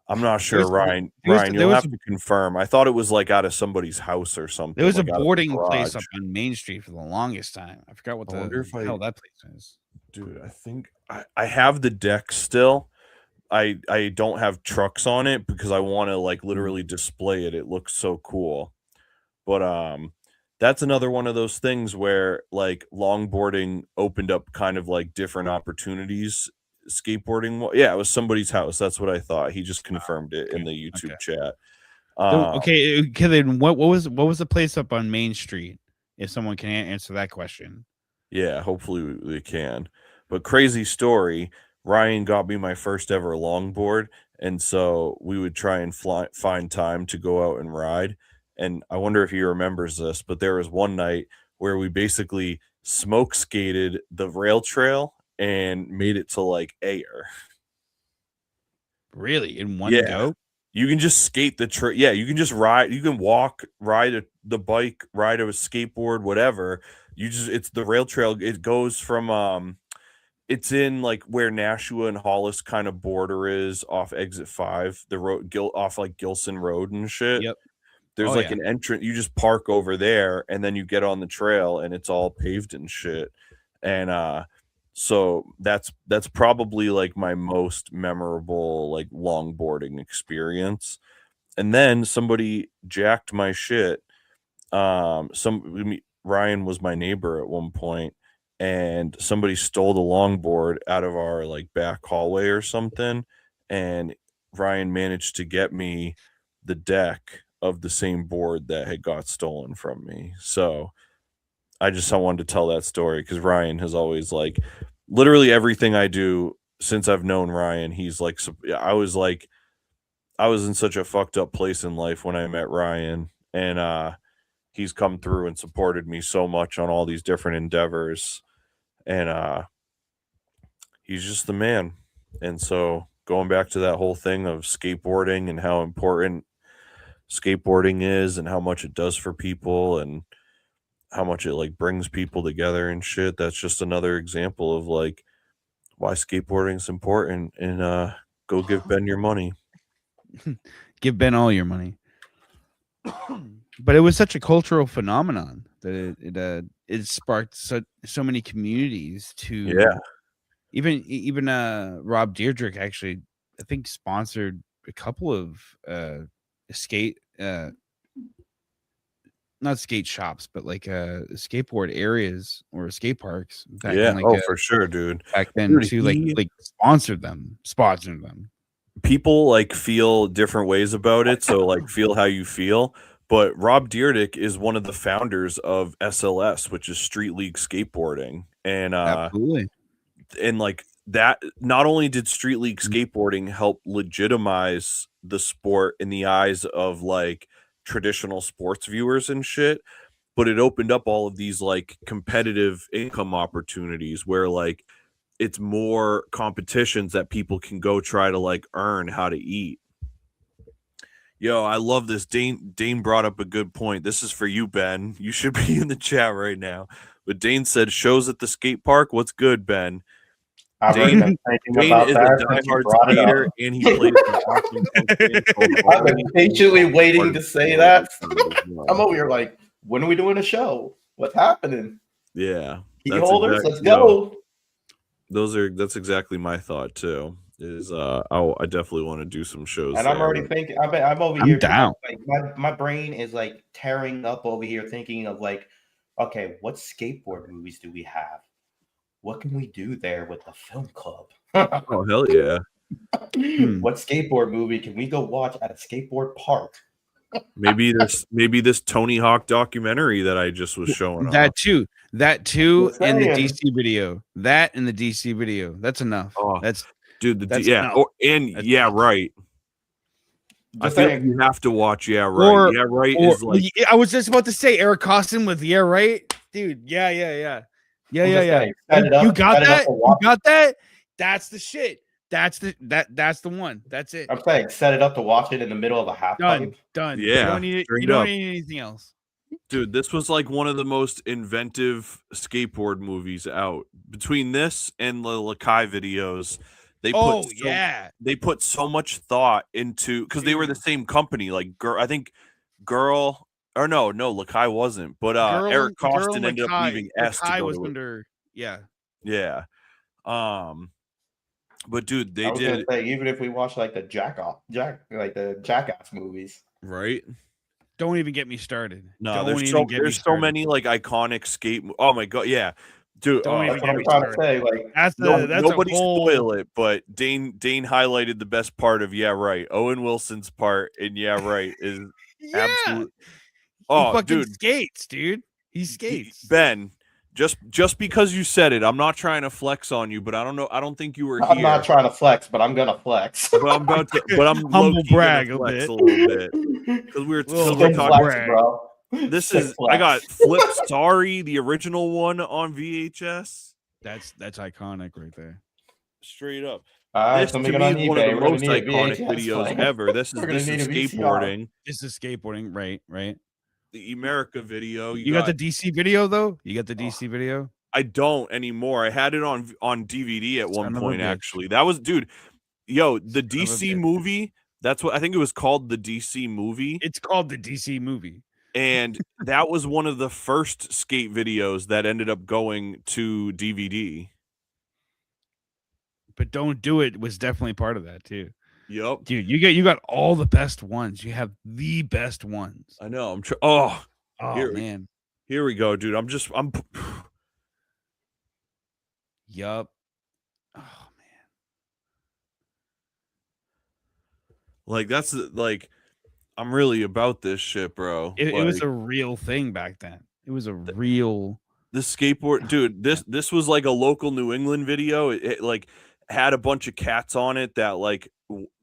I'm not sure, Ryan. You'll have to confirm. I thought it was like out of somebody's house or something. There was like a boarding place up on Main Street for the longest time. I forgot what the hell that place is. Dude, I think I have the deck still. I don't have trucks on it because I want to like literally display it. It looks so cool. But that's another one of those things where like longboarding opened up kind of like different opportunities. Skateboarding, yeah, it was somebody's house. That's what I thought. He just confirmed it in the YouTube chat. Okay, then what was the place up on Main Street? If someone can answer that question. Yeah, hopefully they can. But crazy story. Ryan got me my first ever longboard, and so we would try and find time to go out and ride. And I wonder if he remembers this, but there was one night where we basically smoke skated the rail trail and made it to like air. Really? In one go? You can just skate the trail. Yeah, you can just ride. You can walk, ride the bike, ride a skateboard, whatever. It's the rail trail. It goes from it's in like where Nashua and Hollis kind of border is off exit 5, the road off like Gilson Road and shit. Yep. There's an entrance. You just park over there and then you get on the trail and it's all paved and shit. And so that's probably like my most memorable like longboarding experience. And then somebody jacked my shit. Ryan was my neighbor at one point, and somebody stole the longboard out of our like back hallway or something, and Ryan managed to get me the deck of the same board that had got stolen from me. So I wanted to tell that story because Ryan has always like literally everything I do since I've known Ryan. He's like, I was in such a fucked up place in life when I met Ryan, and he's come through and supported me so much on all these different endeavors, and he's just the man. And so going back to that whole thing of skateboarding and how important skateboarding is and how much it does for people and how much it like brings people together and shit, that's just another example of like why skateboarding is important. And go give Ben your money. Give Ben all your money. But it was such a cultural phenomenon that it sparked so many communities to even Rob Deirdrick actually I think sponsored a couple of not skate shops, but like skateboard areas or skate parks. Back in, for sure, dude. Back then, too, like sponsored them. People like feel different ways about it, so like feel how you feel. But Rob Deerdick is one of the founders of SLS, which is Street League Skateboarding, and absolutely, and like that. Not only did Street League Skateboarding help legitimize the sport in the eyes of like traditional sports viewers and shit, but it opened up all of these like competitive income opportunities where like it's more competitions that people can go try to like earn how to eat. Yo, I love this. Dane brought up a good point. This is for you, Ben. You should be in the chat right now. But Dane said shows at the skate park. What's good, Ben? Dane is a diehard skater, and he plays I've been patiently waiting to say that. I'm over here like, when are we doing a show? What's happening? Yeah. Key holders, let's go. That's exactly my thought too. I definitely want to do some shows. And I'm already thinking, I'm over here down. Like, my brain is like tearing up over here thinking of like, okay, what skateboard movies do we have? What can we do there with the film club? Oh, hell yeah. What skateboard movie can we go watch at a skateboard park? Maybe this Tony Hawk documentary that I just was showing That off. too, Just and the saying. DC video. That and the DC video. That's enough. Oh, That's dude, that's yeah, enough. or, and That's yeah, enough. right. I Just feel saying. you have to watch. Yeah, right. Yeah, right Or, is like I was just about to say Eric Costin with yeah, right, dude. Yeah. I'm just saying, set it You up, got set it up that? to You watch. got that? That's the shit. That's the one. That's it. I'm saying, set it up to watch it in the middle of a half pipe. Done. Yeah, You don't need straight you don't up. need anything else. Dude, this was like one of the most inventive skateboard movies out. Between this and the Lakai videos, they they put so much thought into because they were the same company. Like I think Girl or no, Lakai wasn't, but Eric Costin ended up leaving S to go was to under yeah. But dude, they I was gonna did say, even if we watch like the the Jackass movies, right. Don't even get me started. No, Don't there's so many like iconic skate. Oh my god, yeah, dude. Don't even that's get what me I'm trying to started. say. Like, That's nobody a whole, spoil it, but Dane highlighted the best part of yeah, right. Owen Wilson's part in yeah, right is absolute. Oh, he fucking dude, skates, dude. He skates. Ben. Just because you said it, I'm not trying to flex on you, but I don't know. I don't think you were I'm here. not trying to flex, but I'm gonna flex. But I'm about to. But I'm Humble low-key brag gonna a flex bit. a little bit because we're Sick talking. flex, bro. This Sick is. flex. I got Flip Sorry, the original one on VHS. That's iconic right there. Straight up. All right, This so to make it me on is one of eBay. the We're gonna most need a iconic VHS videos player. ever. This We're gonna is need a VCR. skateboarding. This is skateboarding, right? The America video. You got the DC video though? You got the DC video? I don't anymore. I had it on DVD at one Son of a point. bitch. Actually, that was dude. Yo, the Son of a DC bitch. movie. That's what I think it was called. The DC movie. It's called the DC movie. And that was one of the first skate videos that ended up going to DVD. But Don't Do It was definitely part of that too. Yep. Dude, you got all the best ones. You have the best ones. I know. I'm Oh Here- man. here we go, dude. I'm Yup. Oh man. like that's like I'm really about this shit, bro. It was Like, a real thing back then. It was a real this skateboard, dude. This was like a local New England video. It like had a bunch of cats on it that like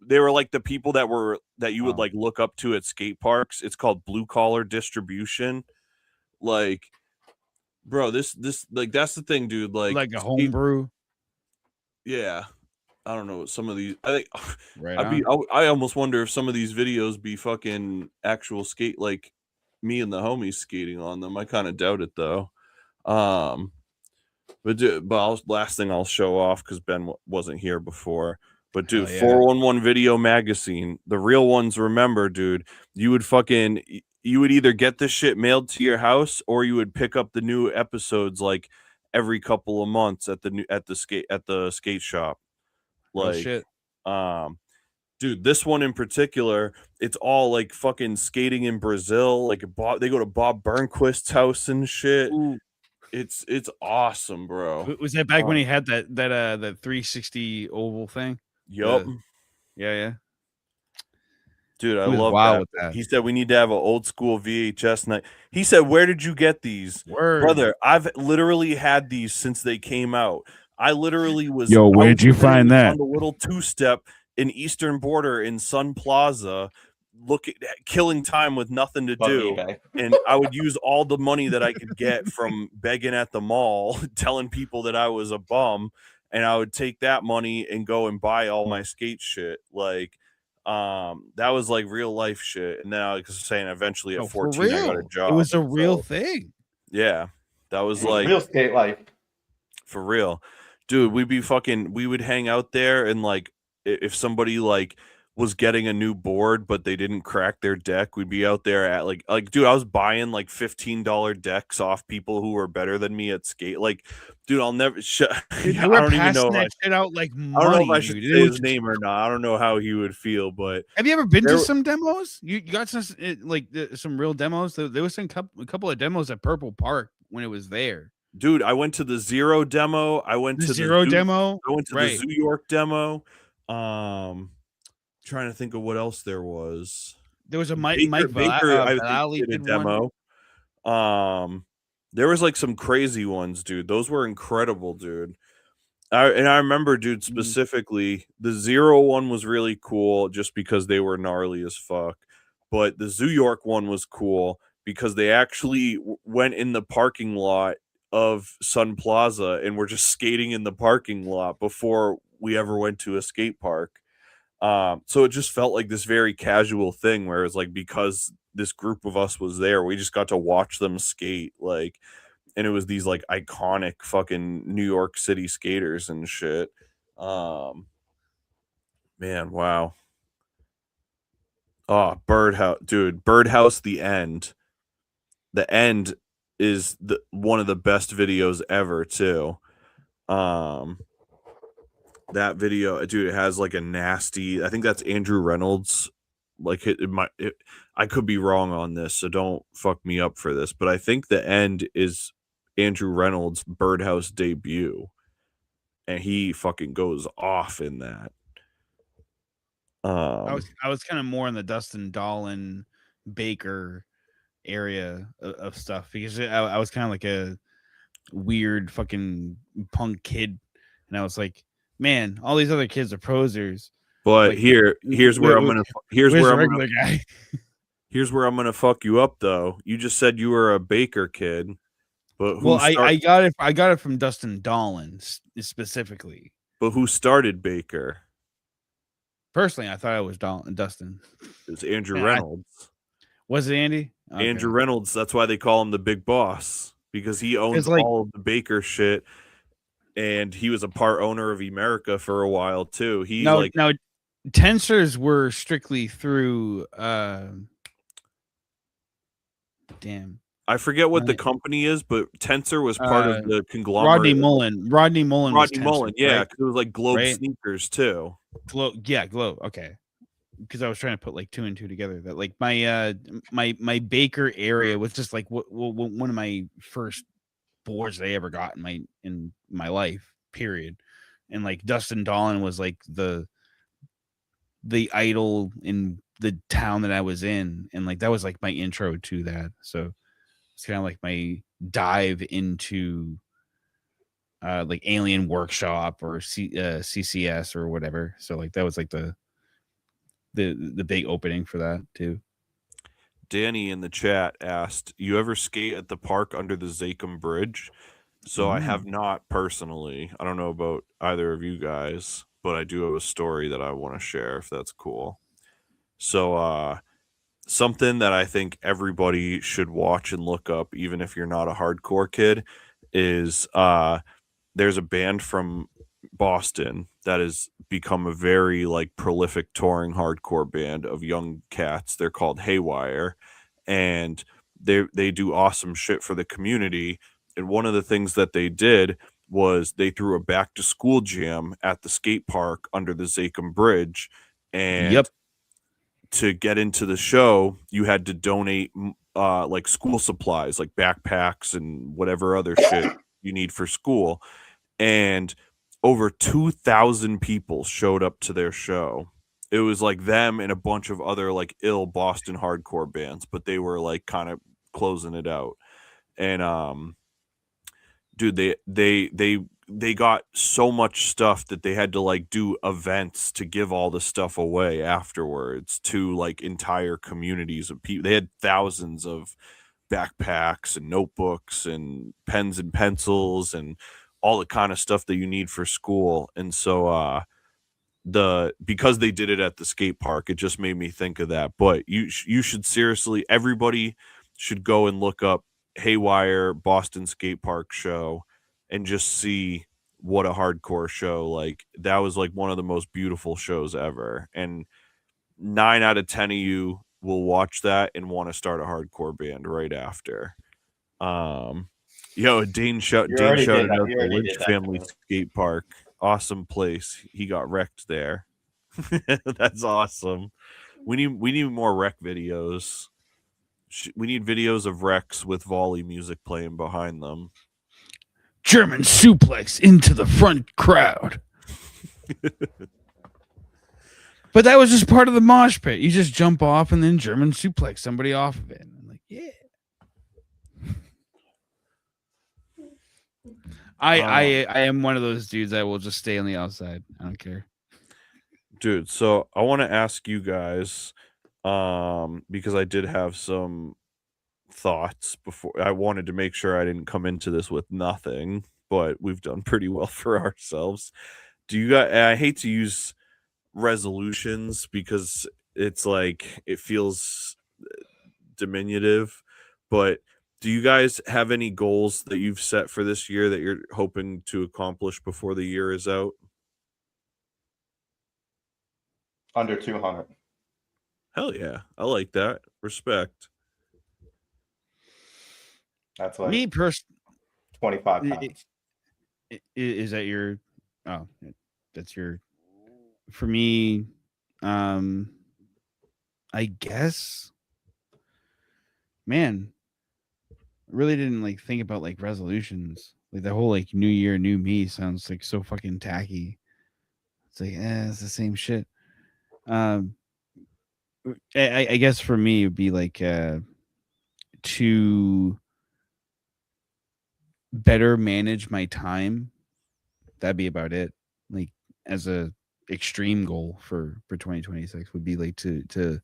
they were like the people that you would like look up to at skate parks. It's called Blue Collar Distribution. Like, bro, this like that's the thing, dude. Like a homebrew. Yeah, I don't know. Some of these, I think, Right. I almost wonder if some of these videos be fucking actual skate, like me and the homies skating on them. I kind of doubt it though. Last thing I'll show off because Ben wasn't here before. But dude, Hell yeah. 411 Video Magazine, the real ones. Remember, dude, you would either get this shit mailed to your house or you would pick up the new episodes like every couple of months at the skate shop. Real Like, shit. dude, this one in particular, it's all like fucking skating in Brazil. Like they go to Bob Burnquist's house and shit. Ooh. It's awesome, bro. Was that back when he had that 360 oval thing? Yup. Yeah. Dude, I He was love wild that. with that. He said we need to have an old school VHS night. He said, "Where did you get these?" Word. Brother, I've literally had these since they came out. I literally was Yo, where'd I was you find literally that? on the little two-step in Eastern Border in Sun Plaza, killing time with nothing to Love do. eBay. And I would use all the money that I could get from begging at the mall, telling people that I was a bum, and I would take that money and go and buy all my skate shit. Like, that was like real life shit. And then I was saying eventually at 14 I got a job. It was a real So, thing. yeah. That was like real skate life. for real. Dude, we would hang out there and like if somebody like was getting a new board but they didn't crack their deck, we'd be out there at like dude, I was buying like $15 decks off people who were better than me at skate. Like, dude, I'll never Dude, I they were don't even know passing that shit out like money. I don't know if I should dude. say It his was- name or not. I don't know how he would feel, but Have you ever been There- to some demos? You got some some real demos. There was a couple of demos at Purple Park when it was there. dude, I went to the Zero demo. I went The to Zero Zoo- demo. I went to Right. the Zoo York demo. Trying to think of what else there was. There was a Mike Baker, I think Beighley did a did one. demo. There was like some crazy ones, dude. Those were incredible, dude. I remember, dude, specifically the 0 one was really cool just because they were gnarly as fuck. But the Zoo York one was cool because they actually went in the parking lot of Sun Plaza and were just skating in the parking lot before we ever went to a skate park. So it just felt like this very casual thing where it's like, because this group of us was there, we just got to watch them skate, like, and it was these like iconic fucking New York City skaters and shit. Man, wow. Oh, Birdhouse, dude, Birdhouse, the end is one of the best videos ever too. That video, dude, it has like a nasty, I think that's Andrew Reynolds. Like I could be wrong on this, so don't fuck me up for this, but I think the end is Andrew Reynolds' Birdhouse debut, and he fucking goes off in that. I was kind of more in the Dustin Dolan Baker area of stuff because I was kind of like a weird fucking punk kid, and I was like, man, all these other kids are posers. But like, here's where I'm gonna guy. Here's where I'm gonna fuck you up though. You just said you were a Baker kid, but I got it from Dustin Dolan specifically. But who started Baker? Personally, I thought it was Dustin. It was Andrew Reynolds. Was it Andy? Okay. Andrew Reynolds. That's why they call him the Big Boss, because he owns all of the Baker shit, and he was a part owner of Emerica for a while too. Now Tensors were strictly through. Damn. I forget what the company is, but Tensor was part of the conglomerate. Rodney Mullen. Yeah, because it was like Globe Sneakers too. Globe. Okay, because I was trying to put like 2 and 2 together. That like my Baker area was just like one of my first boards I ever got in my life. Period. And like Dustin Dolan was like the idol in the town that I was in, and like that was like my intro to that. So it's kind of like my dive into like Alien Workshop or CCS or whatever. So like that was like the big opening for that too. Danny in the chat asked, "You ever skate at the park under the Zakem Bridge?" So I have not personally. I don't know about either of you guys, but I do have a story that I want to share if that's cool. So something that I think everybody should watch and look up, even if you're not a hardcore kid, is there's a band from Boston that has become a very like prolific touring hardcore band of young cats. They're called Haywire, and they do awesome shit for the community. And one of the things that they did was they threw a back to school jam at the skate park under the Zakem Bridge, and to get into the show, you had to donate like school supplies, like backpacks and whatever other shit you need for school. And over 2,000 people showed up to their show. It was like them and a bunch of other like ill Boston hardcore bands, but they were like kind of closing it out. And dude, they got so much stuff that they had to like do events to give all the stuff away afterwards to like entire communities of people. They had thousands of backpacks and notebooks and pens and pencils and all the kind of stuff that you need for school. And so because they did it at the skate park, it just made me think of that. But you should seriously, everybody should go and look up Haywire Boston Skate Park show and just see what a hardcore show. Like that was like one of the most beautiful shows ever. And 9 out of 10 of you will watch that and want to start a hardcore band right after. Dane shouted out the Lynch family skate park. Awesome place. He got wrecked there. That's awesome. We need more wreck videos. We need videos of wrecks with volley music playing behind them. German suplex into the front crowd. But that was just part of the mosh pit. You just jump off and then German suplex somebody off of it. And I'm like, yeah. I am one of those dudes that will just stay on the outside. I don't care. Dude, so I want to ask you guys, because I did have some thoughts before. I wanted to make sure I didn't come into this with nothing, but we've done pretty well for ourselves. Do you guys, I hate to use resolutions because it's like it feels diminutive, but do you guys have any goals that you've set for this year that you're hoping to accomplish before the year is out? Under 200. Hell yeah. I like that. Respect. That's like Me personally, 25 pounds. is that your? Oh, that's your. For me, I guess. Man, I really didn't like think about like resolutions. Like the whole like New Year, New Me sounds like so fucking tacky. It's like, it's the same shit. I guess for me it'd be like to better manage my time. That'd be about it. Like as a extreme goal for 2026 would be like to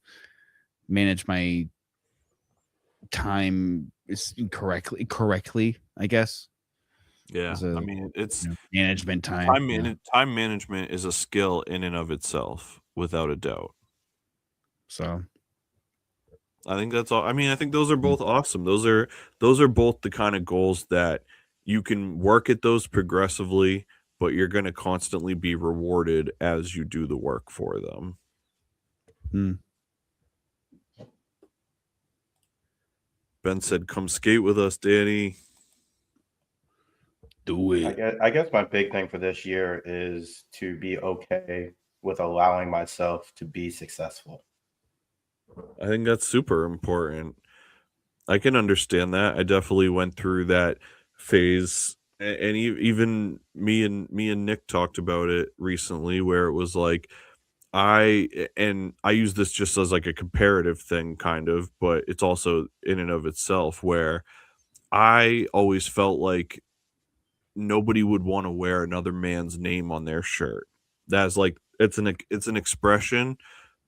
manage my time correctly, I guess. Yeah. I mean, it's management time. Time management is a skill in and of itself, without a doubt. So I think that's all. I mean, I think those are both awesome. Those are both the kind of goals that you can work at those progressively, but you're going to constantly be rewarded as you do the work for them. Ben said, "Come skate with us, Danny." Do it. I guess my big thing for this year is to be okay with allowing myself to be successful. I think that's super important. I can understand that. I definitely went through that phase, and even me and Nick talked about it recently, where it was like I use this just as like a comparative thing, kind of, but it's also in and of itself where I always felt like nobody would want to wear another man's name on their shirt. That's like it's an expression,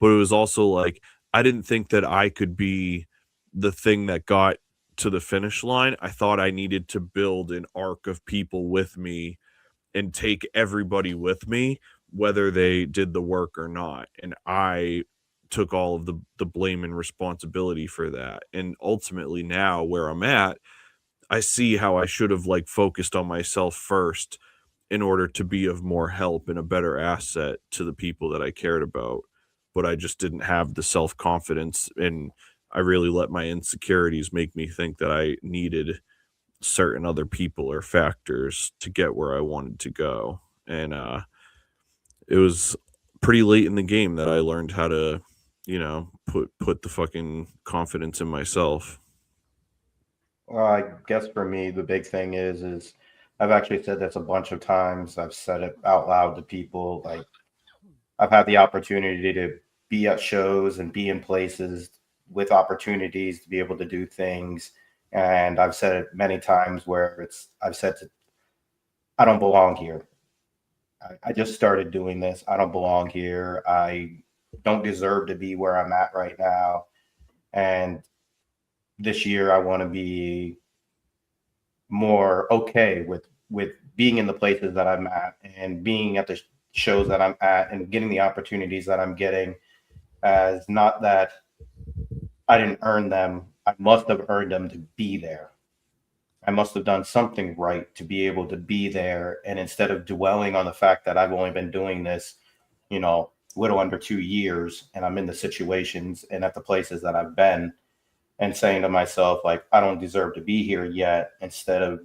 but it was also like I didn't think that I could be the thing that got to the finish line. I thought I needed to build an arc of people with me and take everybody with me, whether they did the work or not. And I took all of the blame and responsibility for that. And ultimately now where I'm at, I see how I should have like focused on myself first in order to be of more help and a better asset to the people that I cared about. But I just didn't have the self-confidence, and I really let my insecurities make me think that I needed certain other people or factors to get where I wanted to go. And it was pretty late in the game that I learned how to, put the fucking confidence in myself. Well, I guess for me, the big thing is I've actually said this a bunch of times. I've said it out loud to people. Like I've had the opportunity to be at shows and be in places with opportunities to be able to do things. And I've said it many times where I've said I don't belong here. I just started doing this. I don't belong here. I don't deserve to be where I'm at right now. And this year I want to be more okay with being in the places that I'm at and being at the shows that I'm at and getting the opportunities that I'm getting, as not that I didn't earn them. I must have earned them to be there. I must have done something right to be able to be there. And instead of dwelling on the fact that I've only been doing this, little under 2 years, and I'm in the situations and at the places that I've been, and saying to myself, like, I don't deserve to be here yet, instead of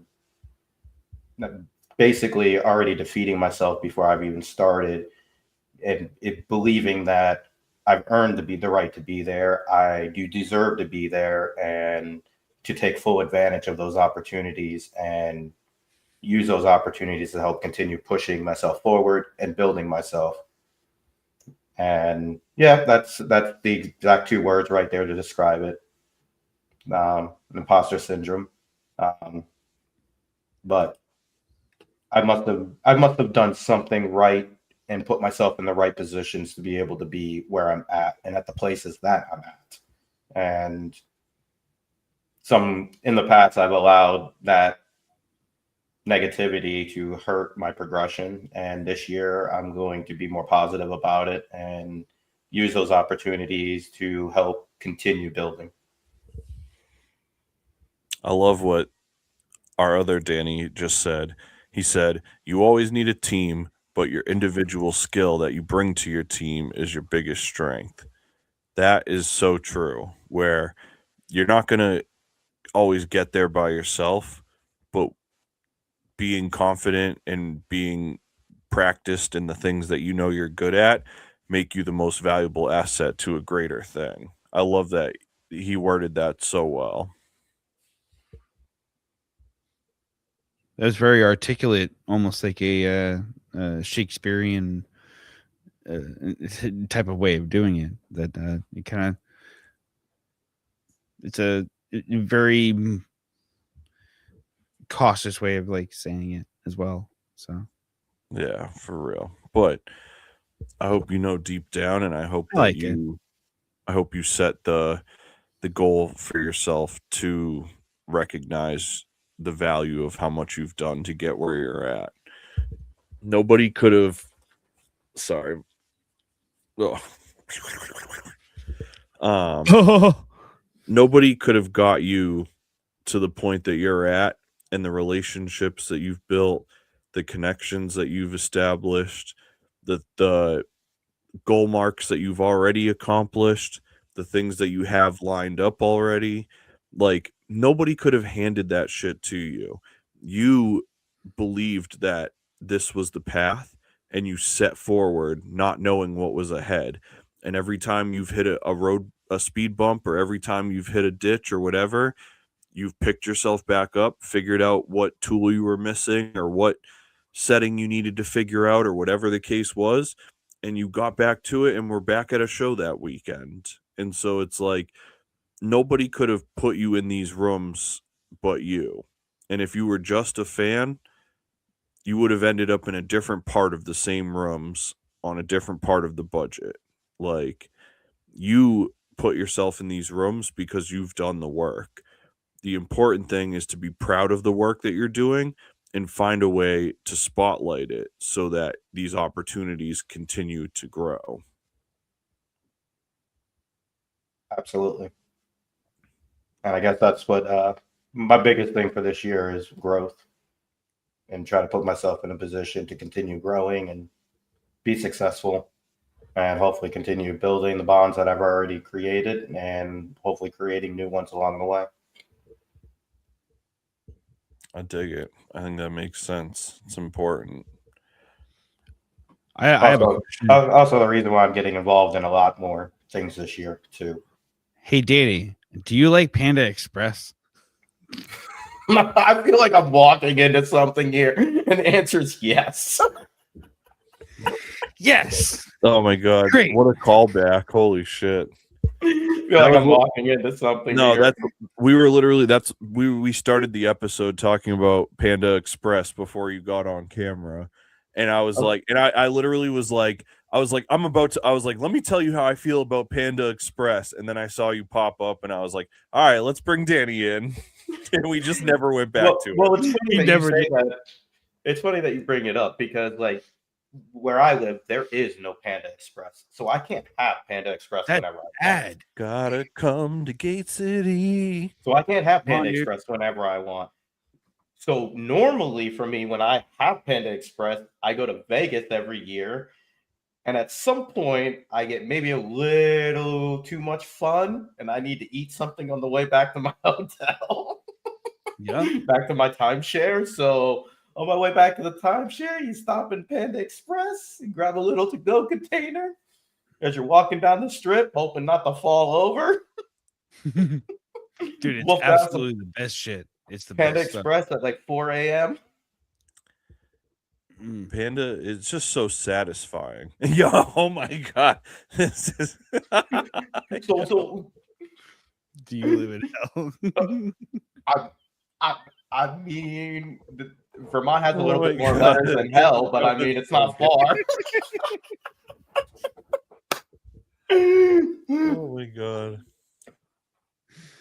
basically already defeating myself before I've even started, and believing that I've earned the right to be there. I do deserve to be there and to take full advantage of those opportunities and use those opportunities to help continue pushing myself forward and building myself. And yeah, that's the exact 2 words right there to describe it. Imposter syndrome. But I must have done something right and put myself in the right positions to be able to be where I'm at and at the places that I'm at. And in the past, I've allowed that negativity to hurt my progression. And this year, I'm going to be more positive about it and use those opportunities to help continue building. I love what our other Danny just said. He said, "You always need a team, but your individual skill that you bring to your team is your biggest strength." That is so true, where you're not going to always get there by yourself, but being confident and being practiced in the things that you know you're good at make you the most valuable asset to a greater thing. I love that he worded that so well. That was very articulate, almost like a Shakespearean type of way of doing it. That it kind of it's a very cautious way of like saying it as well. So yeah, for real. But I hope you know deep down, and I hope I hope you set the goal for yourself to recognize the value of how much you've done to get where you're at. Nobody could have. Sorry. Nobody could have got you to the point that you're at, and the relationships that you've built, the connections that you've established, the goal marks that you've already accomplished, the things that you have lined up already. Like, nobody could have handed that shit to you. You believed that this was the path, and you set forward not knowing what was ahead. And every time you've hit a speed bump, or every time you've hit a ditch or whatever, you've picked yourself back up, figured out what tool you were missing or what setting you needed to figure out, or whatever the case was, and you got back to it, and we're back at a show that weekend. And so it's like, nobody could have put you in these rooms but you. And if you were just a fan, you would have ended up in a different part of the same rooms on a different part of the budget. Like, you put yourself in these rooms because you've done the work. The important thing is to be proud of the work that you're doing and find a way to spotlight it so that these opportunities continue to grow. Absolutely. And I guess that's what my biggest thing for this year is growth, and try to put myself in a position to continue growing and be successful, and hopefully continue building the bonds that I've already created, and hopefully creating new ones along the way. I dig it. I think that makes sense. It's important. I have a question. Also the reason why I'm getting involved in a lot more things this year too. Hey, Danny, do you like Panda Express? I feel like I'm walking into something here, and the answer is yes. Yes. Oh my god! Great. What a callback! Holy shit! I feel like I'm walking into something. No, here. We started the episode talking about Panda Express before you got on camera, and I was like, and I literally was like, I was like, let me tell you how I feel about Panda Express, and then I saw you pop up, and I was like, all right, let's bring Danny in, and we just never went back to it. Well, it's funny that you say that. It's funny that you bring it up, because like where I live, there is no Panda Express, so I can't have Panda Express whenever I want. Gotta come to Gate City. So I can't have Panda Express whenever I want. So normally for me, when I have Panda Express, I go to Vegas every year. And at some point, I get maybe a little too much fun, and I need to eat something on the way back to my hotel. Yeah. Back to my timeshare. So on my way back to the timeshare, you stop in Panda Express and grab a little to-go container as you're walking down the strip, hoping not to fall over. Dude, it's absolutely the best shit. It's the Panda best Express stuff. at like 4 a.m. Panda is just so satisfying. Yo, oh my god. This is So Do you live in hell? I mean, Vermont has a Oh little bit my more God. letters than hell, but I mean, it's not far. Oh my god.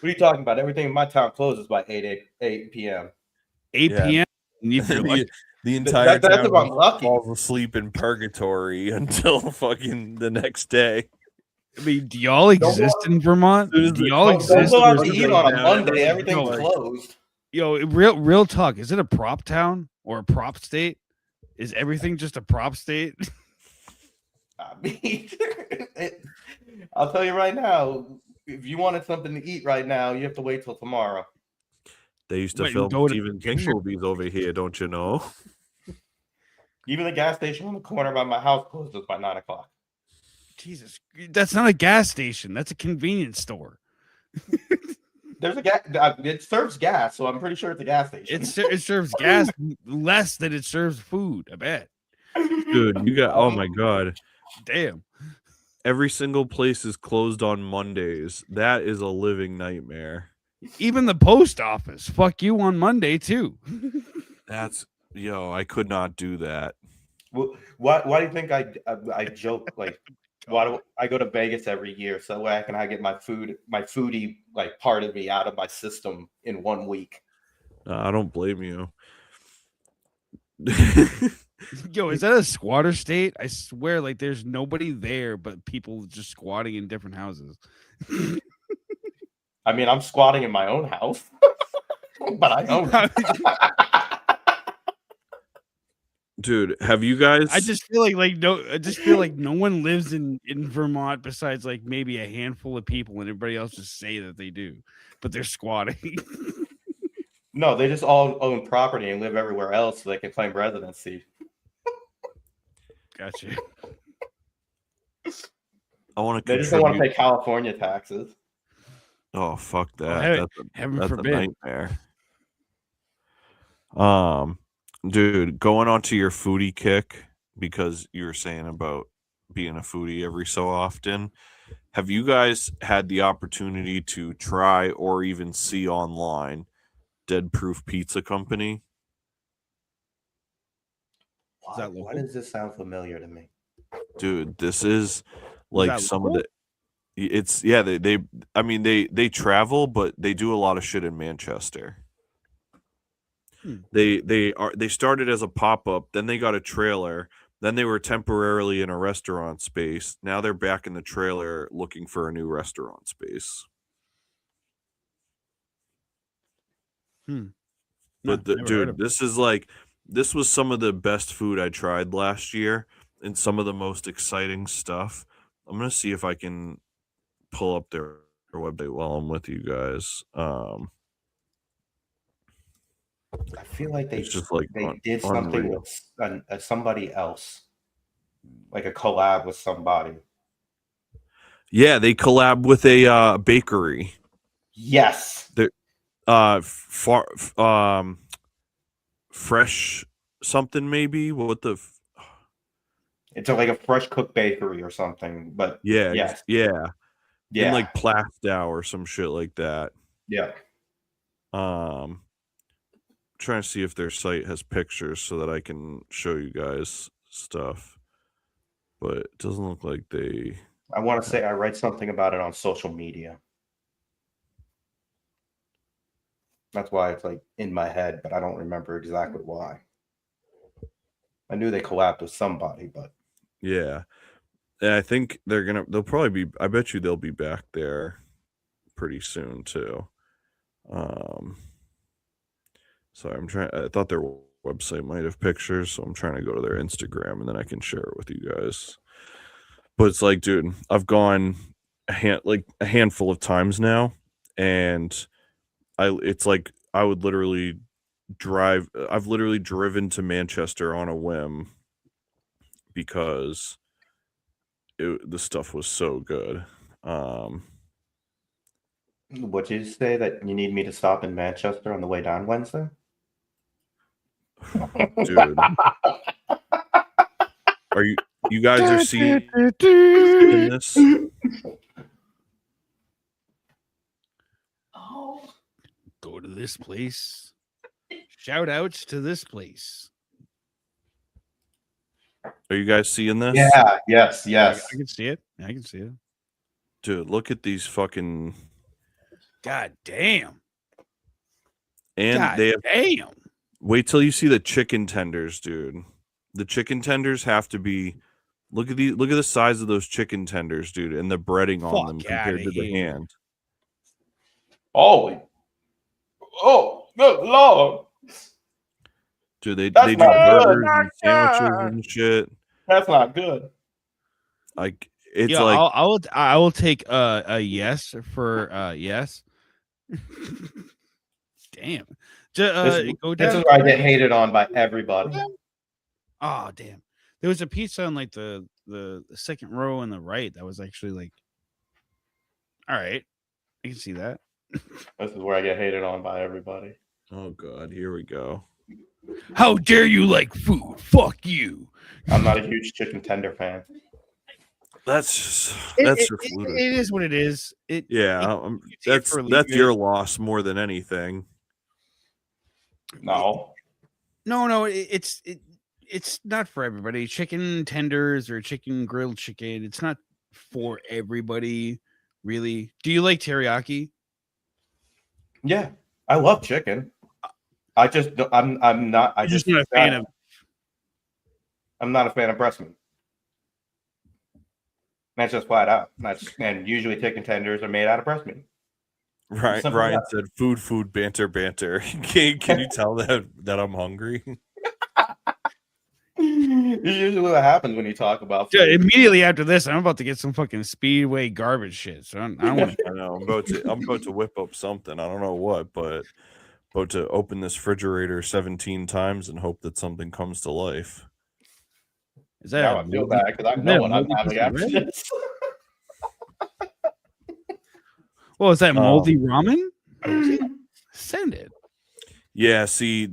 What are you talking about? Everything in my town closes by 8 p.m. 8 Yeah. p.m. And if you're lucky, The entire That's town if I'm lucky. falls asleep in purgatory until fucking the next day. I mean, do y'all exist in Vermont? Soon as Do the- y'all don't exist? Don't go out or to is eat it on like- a down, Monday. everything's Everything's like- closed. Yo, real talk. Is it a prop town or a prop state? Is everything just a prop state? I mean, I'll tell you right now, if you wanted something to eat right now, you have to wait till tomorrow. They used to Wait, film go to- Stephen King movies over here, don't you know? Even the gas station on the corner by my house closes by 9 o'clock. Jesus, that's not a gas station. That's a convenience store. There's a gas. It serves gas, so I'm pretty sure it's a gas station. It serves gas less than it serves food. I bet. Dude, you got oh my god. Damn. Every single place is closed on Mondays. That is a living nightmare. Even the post office. Fuck you on Monday too. That's I could not do that. Well, why do you think I joke like? Why do I go to Vegas every year so that way I can get my foodie like part of me out of my system in 1 week? I don't blame you. Yo, is that a squatter state? I swear, like there's nobody there but people just squatting in different houses. I mean, I'm squatting in my own house, but I own it. Dude, have you guys I just feel like no one lives in Vermont besides like maybe a handful of people, and everybody else just say that they do, but they're squatting. No, they just all own property and live everywhere else so they can claim residency. Gotcha. I want to They just don't want to pay California taxes. Oh, fuck that. Well, heaven that's forbid. a nightmare. Dude, going on to your foodie kick, because you were saying about being a foodie every so often. Have you guys had the opportunity to try or even see online Dead Proof Pizza Company? Why does this sound familiar to me? Dude, this is like that some local? of the it's they travel, but they do a lot of shit in Manchester. They started as a pop-up, then they got a trailer, then they were temporarily in a restaurant space. Now they're back in the trailer looking for a new restaurant space. But dude, this was some of the best food I tried last year and some of the most exciting stuff. I'm gonna see if I can pull up their website while I'm with you guys. I feel like they It's just like did something unreal. with somebody else, like a collab with somebody. Yeah, they collab with a bakery. Yes. Fresh something maybe. What the? It's like a fresh cooked bakery or something. But Yeah, yes. yeah. Yeah. In like Plastow or some shit like that. Yeah. Trying to see if their site has pictures so that I can show you guys stuff, but it doesn't look like they. I want to say I read something about it on social media. That's why it's like in my head, but I don't remember exactly why. I knew they collabed with somebody, but Yeah, and I think they'll probably be. I bet you they'll be back there pretty soon too. So I thought their website might have pictures, so I'm trying to go to their Instagram and then I can share it with you guys. But it's like, dude, I've gone a handful of times now, and it's like I would literally drive. I've literally driven to Manchester on a whim because the stuff was so good. What did you say that you need me to stop in Manchester on the way down Wednesday? Dude, Are you guys are seeing this? Go to this place. Shout outs to this place. Are you guys seeing this? Yeah. Yes. Yes. I can see it. I can see it. Dude, look at these fucking. God damn. And God they have. damn. Wait till you see the chicken tenders, dude. The chicken tenders have to be. Look at the size of those chicken tenders, dude, and the breading on them compared to the hand. Oh, good lord! Dude, they That's do not good. burgers and sandwiches and shit. That's not good. Like it's Yeah, like I will take a yes for yes. Damn. Go This down. is where I get hated on by everybody. Oh damn. There was a pizza on like the second row on the right that was actually like, all right, I can see that. This is where I get hated on by everybody. oh god, here we go. How dare you like food? Fuck you. I'm not a huge chicken tender fan. That's It refluted. it is what it is. Yeah, take it or leave that's it. your loss more than anything. No. No, it's not for everybody. Chicken tenders or chicken grilled chicken, it's not for everybody, really. Do you like teriyaki? Yeah, I love chicken. I just I'm not. You're just not a fan of. I'm not a fan of breast meat. That's just flat out. And usually chicken tenders are made out of breast meat. Right, Simple Ryan enough. said food, banter. Can you tell that I'm hungry? It's usually what happens when you talk about Yeah, food. immediately after this, I'm about to get some fucking Speedway garbage shit. So I don't want. I know I'm about to whip up something. I don't know what, but about to open this refrigerator 17 times and hope that something comes to life. Is that Now I feel bad because I is know that what I'm moldy having piece of after bread? this. Well, is that moldy ramen? Send it. Yeah, see,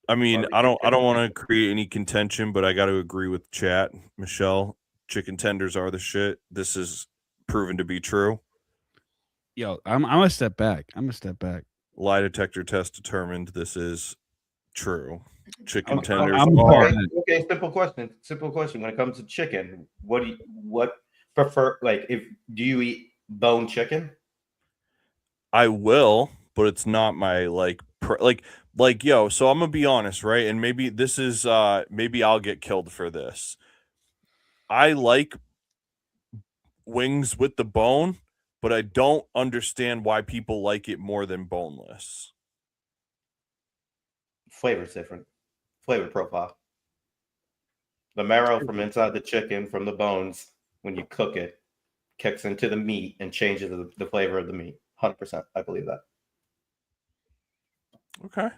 I mean, I don't want to create any contention, but I got to agree with chat, Michelle. Chicken tenders are the shit. This is proven to be true. Yo, I'm gonna step back. Lie detector test determined this is true. Chicken tenders I'm are. Okay, simple question. When it comes to chicken, what prefer? Like, do you eat bone chicken? I will, but it's not my like yo. So I'm gonna be honest, right? And maybe this is maybe I'll get killed for this. I like wings with the bone, but I don't understand why people like it more than boneless. Flavor's different. Flavor profile. The marrow from inside the chicken, from the bones, when you cook it, kicks into the meat and changes the flavor of the meat. 100%. I believe that. Okay.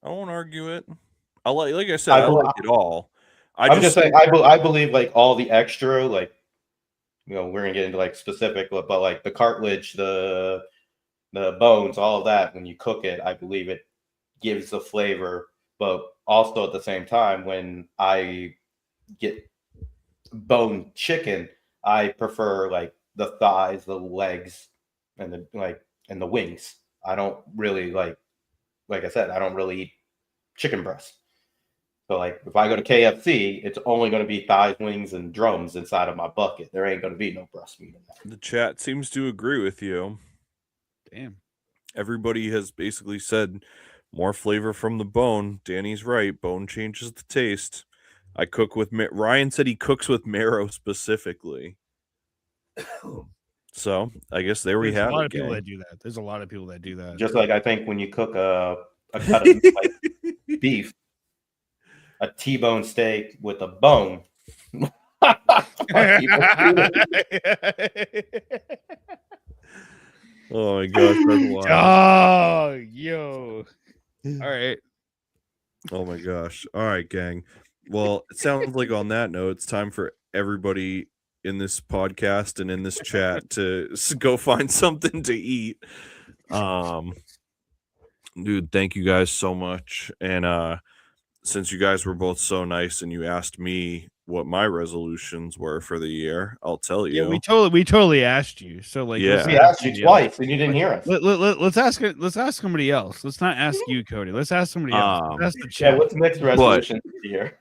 I won't argue it. I like I said, I like it all. I'm just saying, I believe like all the extra, like, you know, we're gonna get into like specific, but like the cartilage, the bones, all of that, when you cook it, I believe it gives the flavor. But also at the same time, when I get bone chicken, I prefer like the thighs, the legs, and the wings. I don't really like I said, I don't really eat chicken breasts. So like if I go to KFC, it's only going to be thighs, wings, and drums inside of my bucket. There ain't going to be no breast meat in that. The chat seems to agree with you. Damn. Everybody has basically said more flavor from the bone. Danny's right. Bone changes the taste. I cook with Ryan said he cooks with marrow specifically. So I guess there we have it. There's a lot of people that do that. There's a lot of people that do that. Just like I think when you cook a cut of like beef, a T-bone steak with a bone. Oh my gosh, that's wild. Oh, yo. All right. Oh my gosh. All right, gang. Well, it sounds like on that note, it's time for everybody in this podcast and in this chat to go find something to eat. Dude, thank you guys so much. And since you guys were both so nice and you asked me what my resolutions were for the year, I'll tell you. Yeah, we totally asked you. So like, Yeah. We asked you twice and you didn't hear us. Let's ask somebody else. Let's not ask you, Cody. Let's ask somebody else. Let's ask the Yeah, chat. what's the next resolution this year?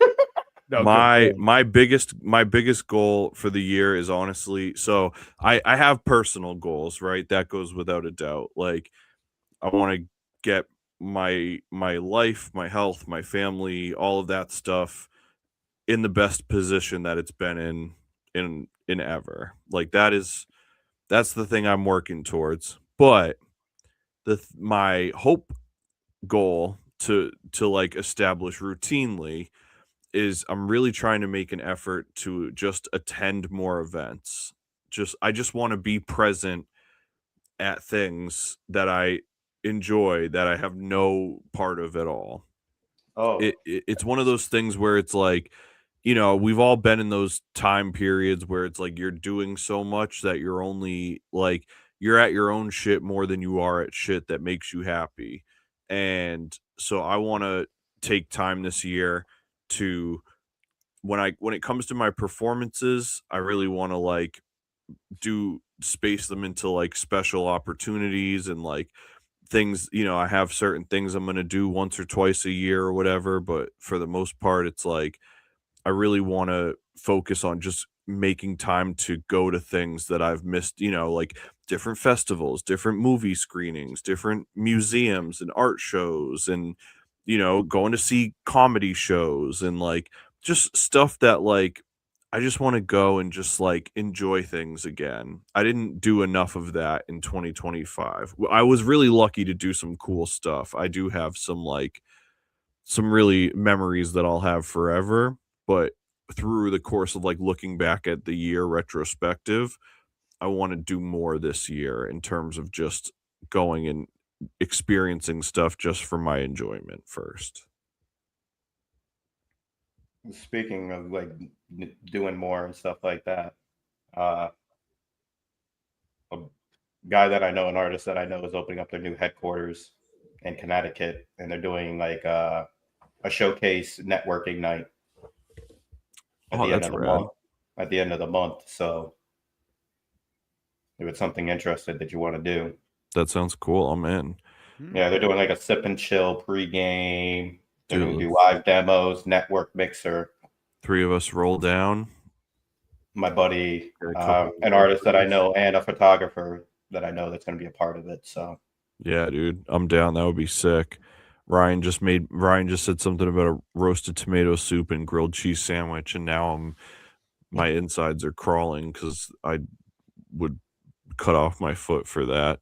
No, my biggest goal for the year is honestly, so I have personal goals, right? That goes without a doubt. Like, I want to get my life, my health, my family, all of that stuff in the best position that it's been in ever. Like, that's the thing I'm working towards. But my hope goal to like establish routinely is I'm really trying to make an effort to just attend more events. I just want to be present at things that I enjoy that I have no part of at all. Oh, It's one of those things where it's like, we've all been in those time periods where it's like you're doing so much that you're only like you're at your own shit more than you are at shit that makes you happy. And so I want to take time this year to when it comes to my performances, I really want to like space them into like special opportunities and like things, I have certain things I'm going to do once or twice a year or whatever, but for the most part it's like I really want to focus on just making time to go to things that I've missed, like different festivals, different movie screenings, different museums and art shows, and going to see comedy shows and like just stuff that like I just want to go and just like enjoy things again. I didn't do enough of that in 2025. I was really lucky to do some cool stuff. I do have some really memories that I'll have forever, but through the course of like looking back at the year retrospective, I want to do more this year in terms of just going and experiencing stuff just for my enjoyment first. speaking of like doing more and stuff like that, a guy that I know, an artist that I know, is opening up their new headquarters in Connecticut, and they're doing like a showcase networking night at the end of the month. At the end of the month, so if it's something interesting that you want to do, that sounds cool. I'm in. Yeah, they're doing like a sip and chill pregame. They're going to do live demos, network mixer. 3 of us roll down. My buddy, an artist that I know, and a photographer that I know that's going to be a part of it. So, yeah, dude, I'm down. That would be sick. Ryan just said something about a roasted tomato soup and grilled cheese sandwich, and now my insides are crawling because I would cut off my foot for that.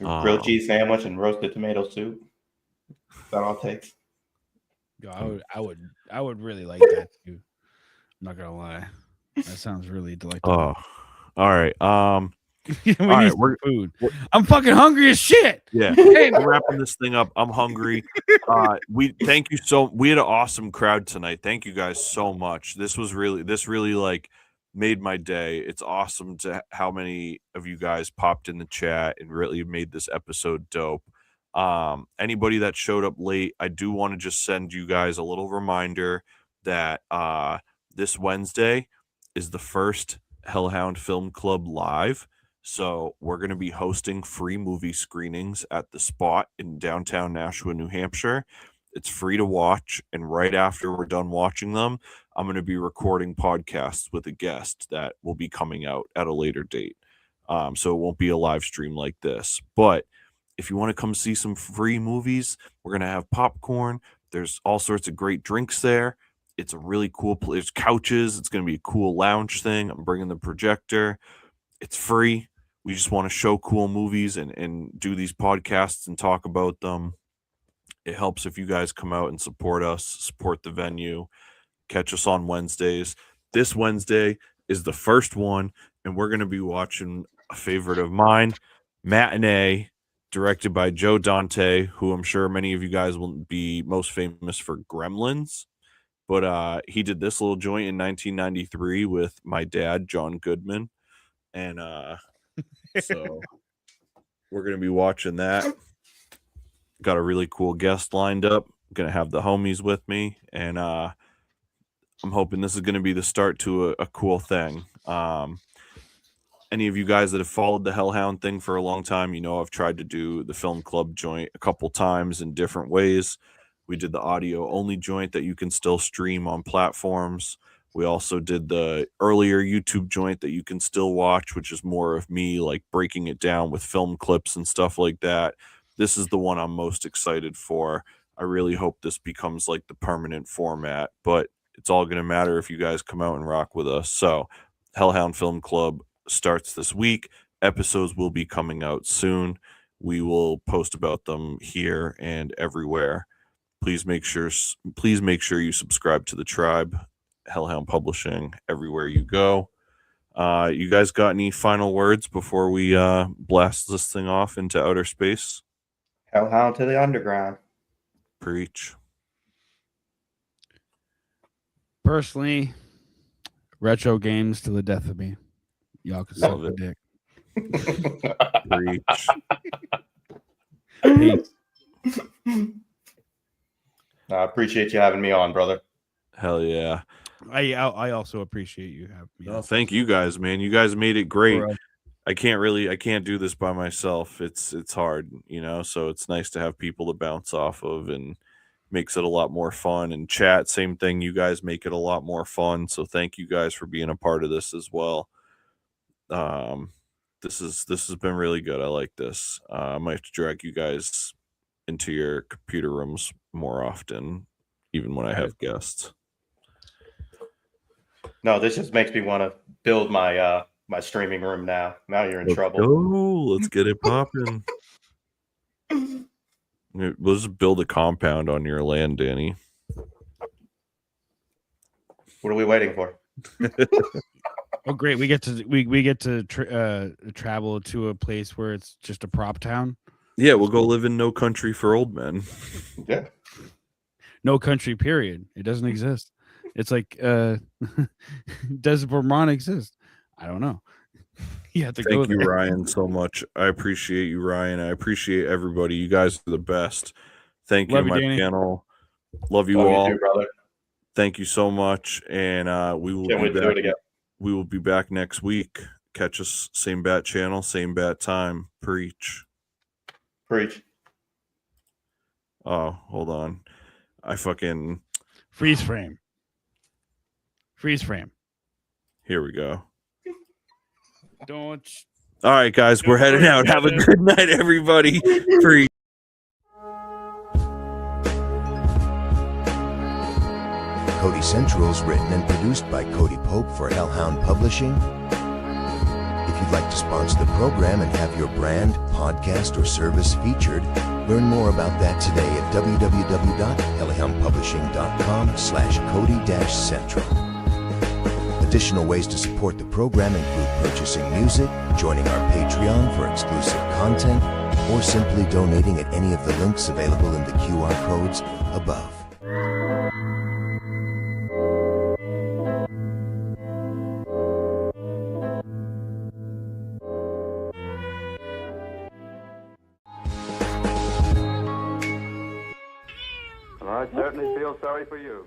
Grilled cheese sandwich and roasted tomato soup. That all it takes. Yo, I would really like that too. I'm not gonna lie. That sounds really delightful. Oh, all right. We need some food. I'm fucking hungry as shit. Yeah. Hey, I'm wrapping this thing up. I'm hungry. We had an awesome crowd tonight. Thank you guys so much. This really like made my day. It's awesome to how many of you guys popped in the chat and really made this episode dope. Anybody that showed up late, I do want to just send you guys a little reminder that this Wednesday is the first Hellhound Film Club live. So we're going to be hosting free movie screenings at the Spot in downtown Nashua, New Hampshire. It's free to watch, and right after we're done watching them, I'm going to be recording podcasts with a guest that will be coming out at a later date. So it won't be a live stream like this. But if you want to come see some free movies, we're going to have popcorn. There's all sorts of great drinks there. It's a really cool place. There's couches. It's going to be a cool lounge thing. I'm bringing the projector. It's free. We just want to show cool movies and do these podcasts and talk about them. It helps if you guys come out and support us, support the venue, catch us on Wednesdays. This Wednesday is the first one, and we're going to be watching a favorite of mine, Matinee, directed by Joe Dante, who I'm sure many of you guys will be most famous for Gremlins. But he did this little joint in 1993 with my dad, John Goodman. And so we're going to be watching that. got a really cool guest lined up. Gonna have the homies with me, and I'm hoping this is gonna be the start to a cool thing. Any of you guys that have followed the Hellhound thing for a long time, you know I've tried to do the film club joint a couple times in different ways. We did the audio only joint that you can still stream on platforms. We also did the earlier YouTube joint that you can still watch, which is more of me like breaking it down with film clips and stuff like that. This is the one I'm most excited for. I really hope this becomes like the permanent format, but it's all going to matter if you guys come out and rock with us. So Hellhound Film Club starts this week. Episodes will be coming out soon. We will post about them here and everywhere. Please make sure you subscribe to the tribe, Hellhound Publishing, everywhere you go. You guys got any final words before we blast this thing off into outer space? Hellhound to the underground. Preach. Personally, retro games to the death of me. Y'all can suck the dick. Preach. Peace. I appreciate you having me on, brother. Hell yeah. I also appreciate you having me. No, thank you guys, man. You guys made it great. I can't do this by myself. It's hard, you know, so it's nice to have people to bounce off of, and makes it a lot more fun. And chat, same thing. You guys make it a lot more fun. So thank you guys for being a part of this as well. This has been really good. I like this. I might have to drag you guys into your computer rooms more often, even when I have guests. No, this just makes me want to build my my streaming room now. Now you're in trouble. Let's get it popping. We'll just build a compound on your land, Danny. What are we waiting for? Oh, great! We get to travel to a place where it's just a prop town. Yeah, we'll go live in No Country for Old Men. Yeah. No country, period. It doesn't exist. It's like does Vermont exist? I don't know. You have to go there. Thank you, Ryan, so much. I appreciate you, Ryan. I appreciate everybody. You guys are the best. Thank you, my panel. Love you all. You too, brother. Thank you so much. And we will be back. We will be back next week. Catch us same bat channel, same bat time. Preach. Preach. Oh, hold on. I fucking freeze frame. Freeze frame. Here we go. Don't. All right, guys, we're heading out. Have a good night, everybody. Free. Cody Central is written and produced by Cody Pope for Hellhound Publishing. If you'd like to sponsor the program and have your brand, podcast, or service featured, learn more about that today at www.hellhoundpublishing.com/Cody-Central. Additional ways to support the program include purchasing music, joining our Patreon for exclusive content, or simply donating at any of the links available in the QR codes above. I certainly feel sorry for you.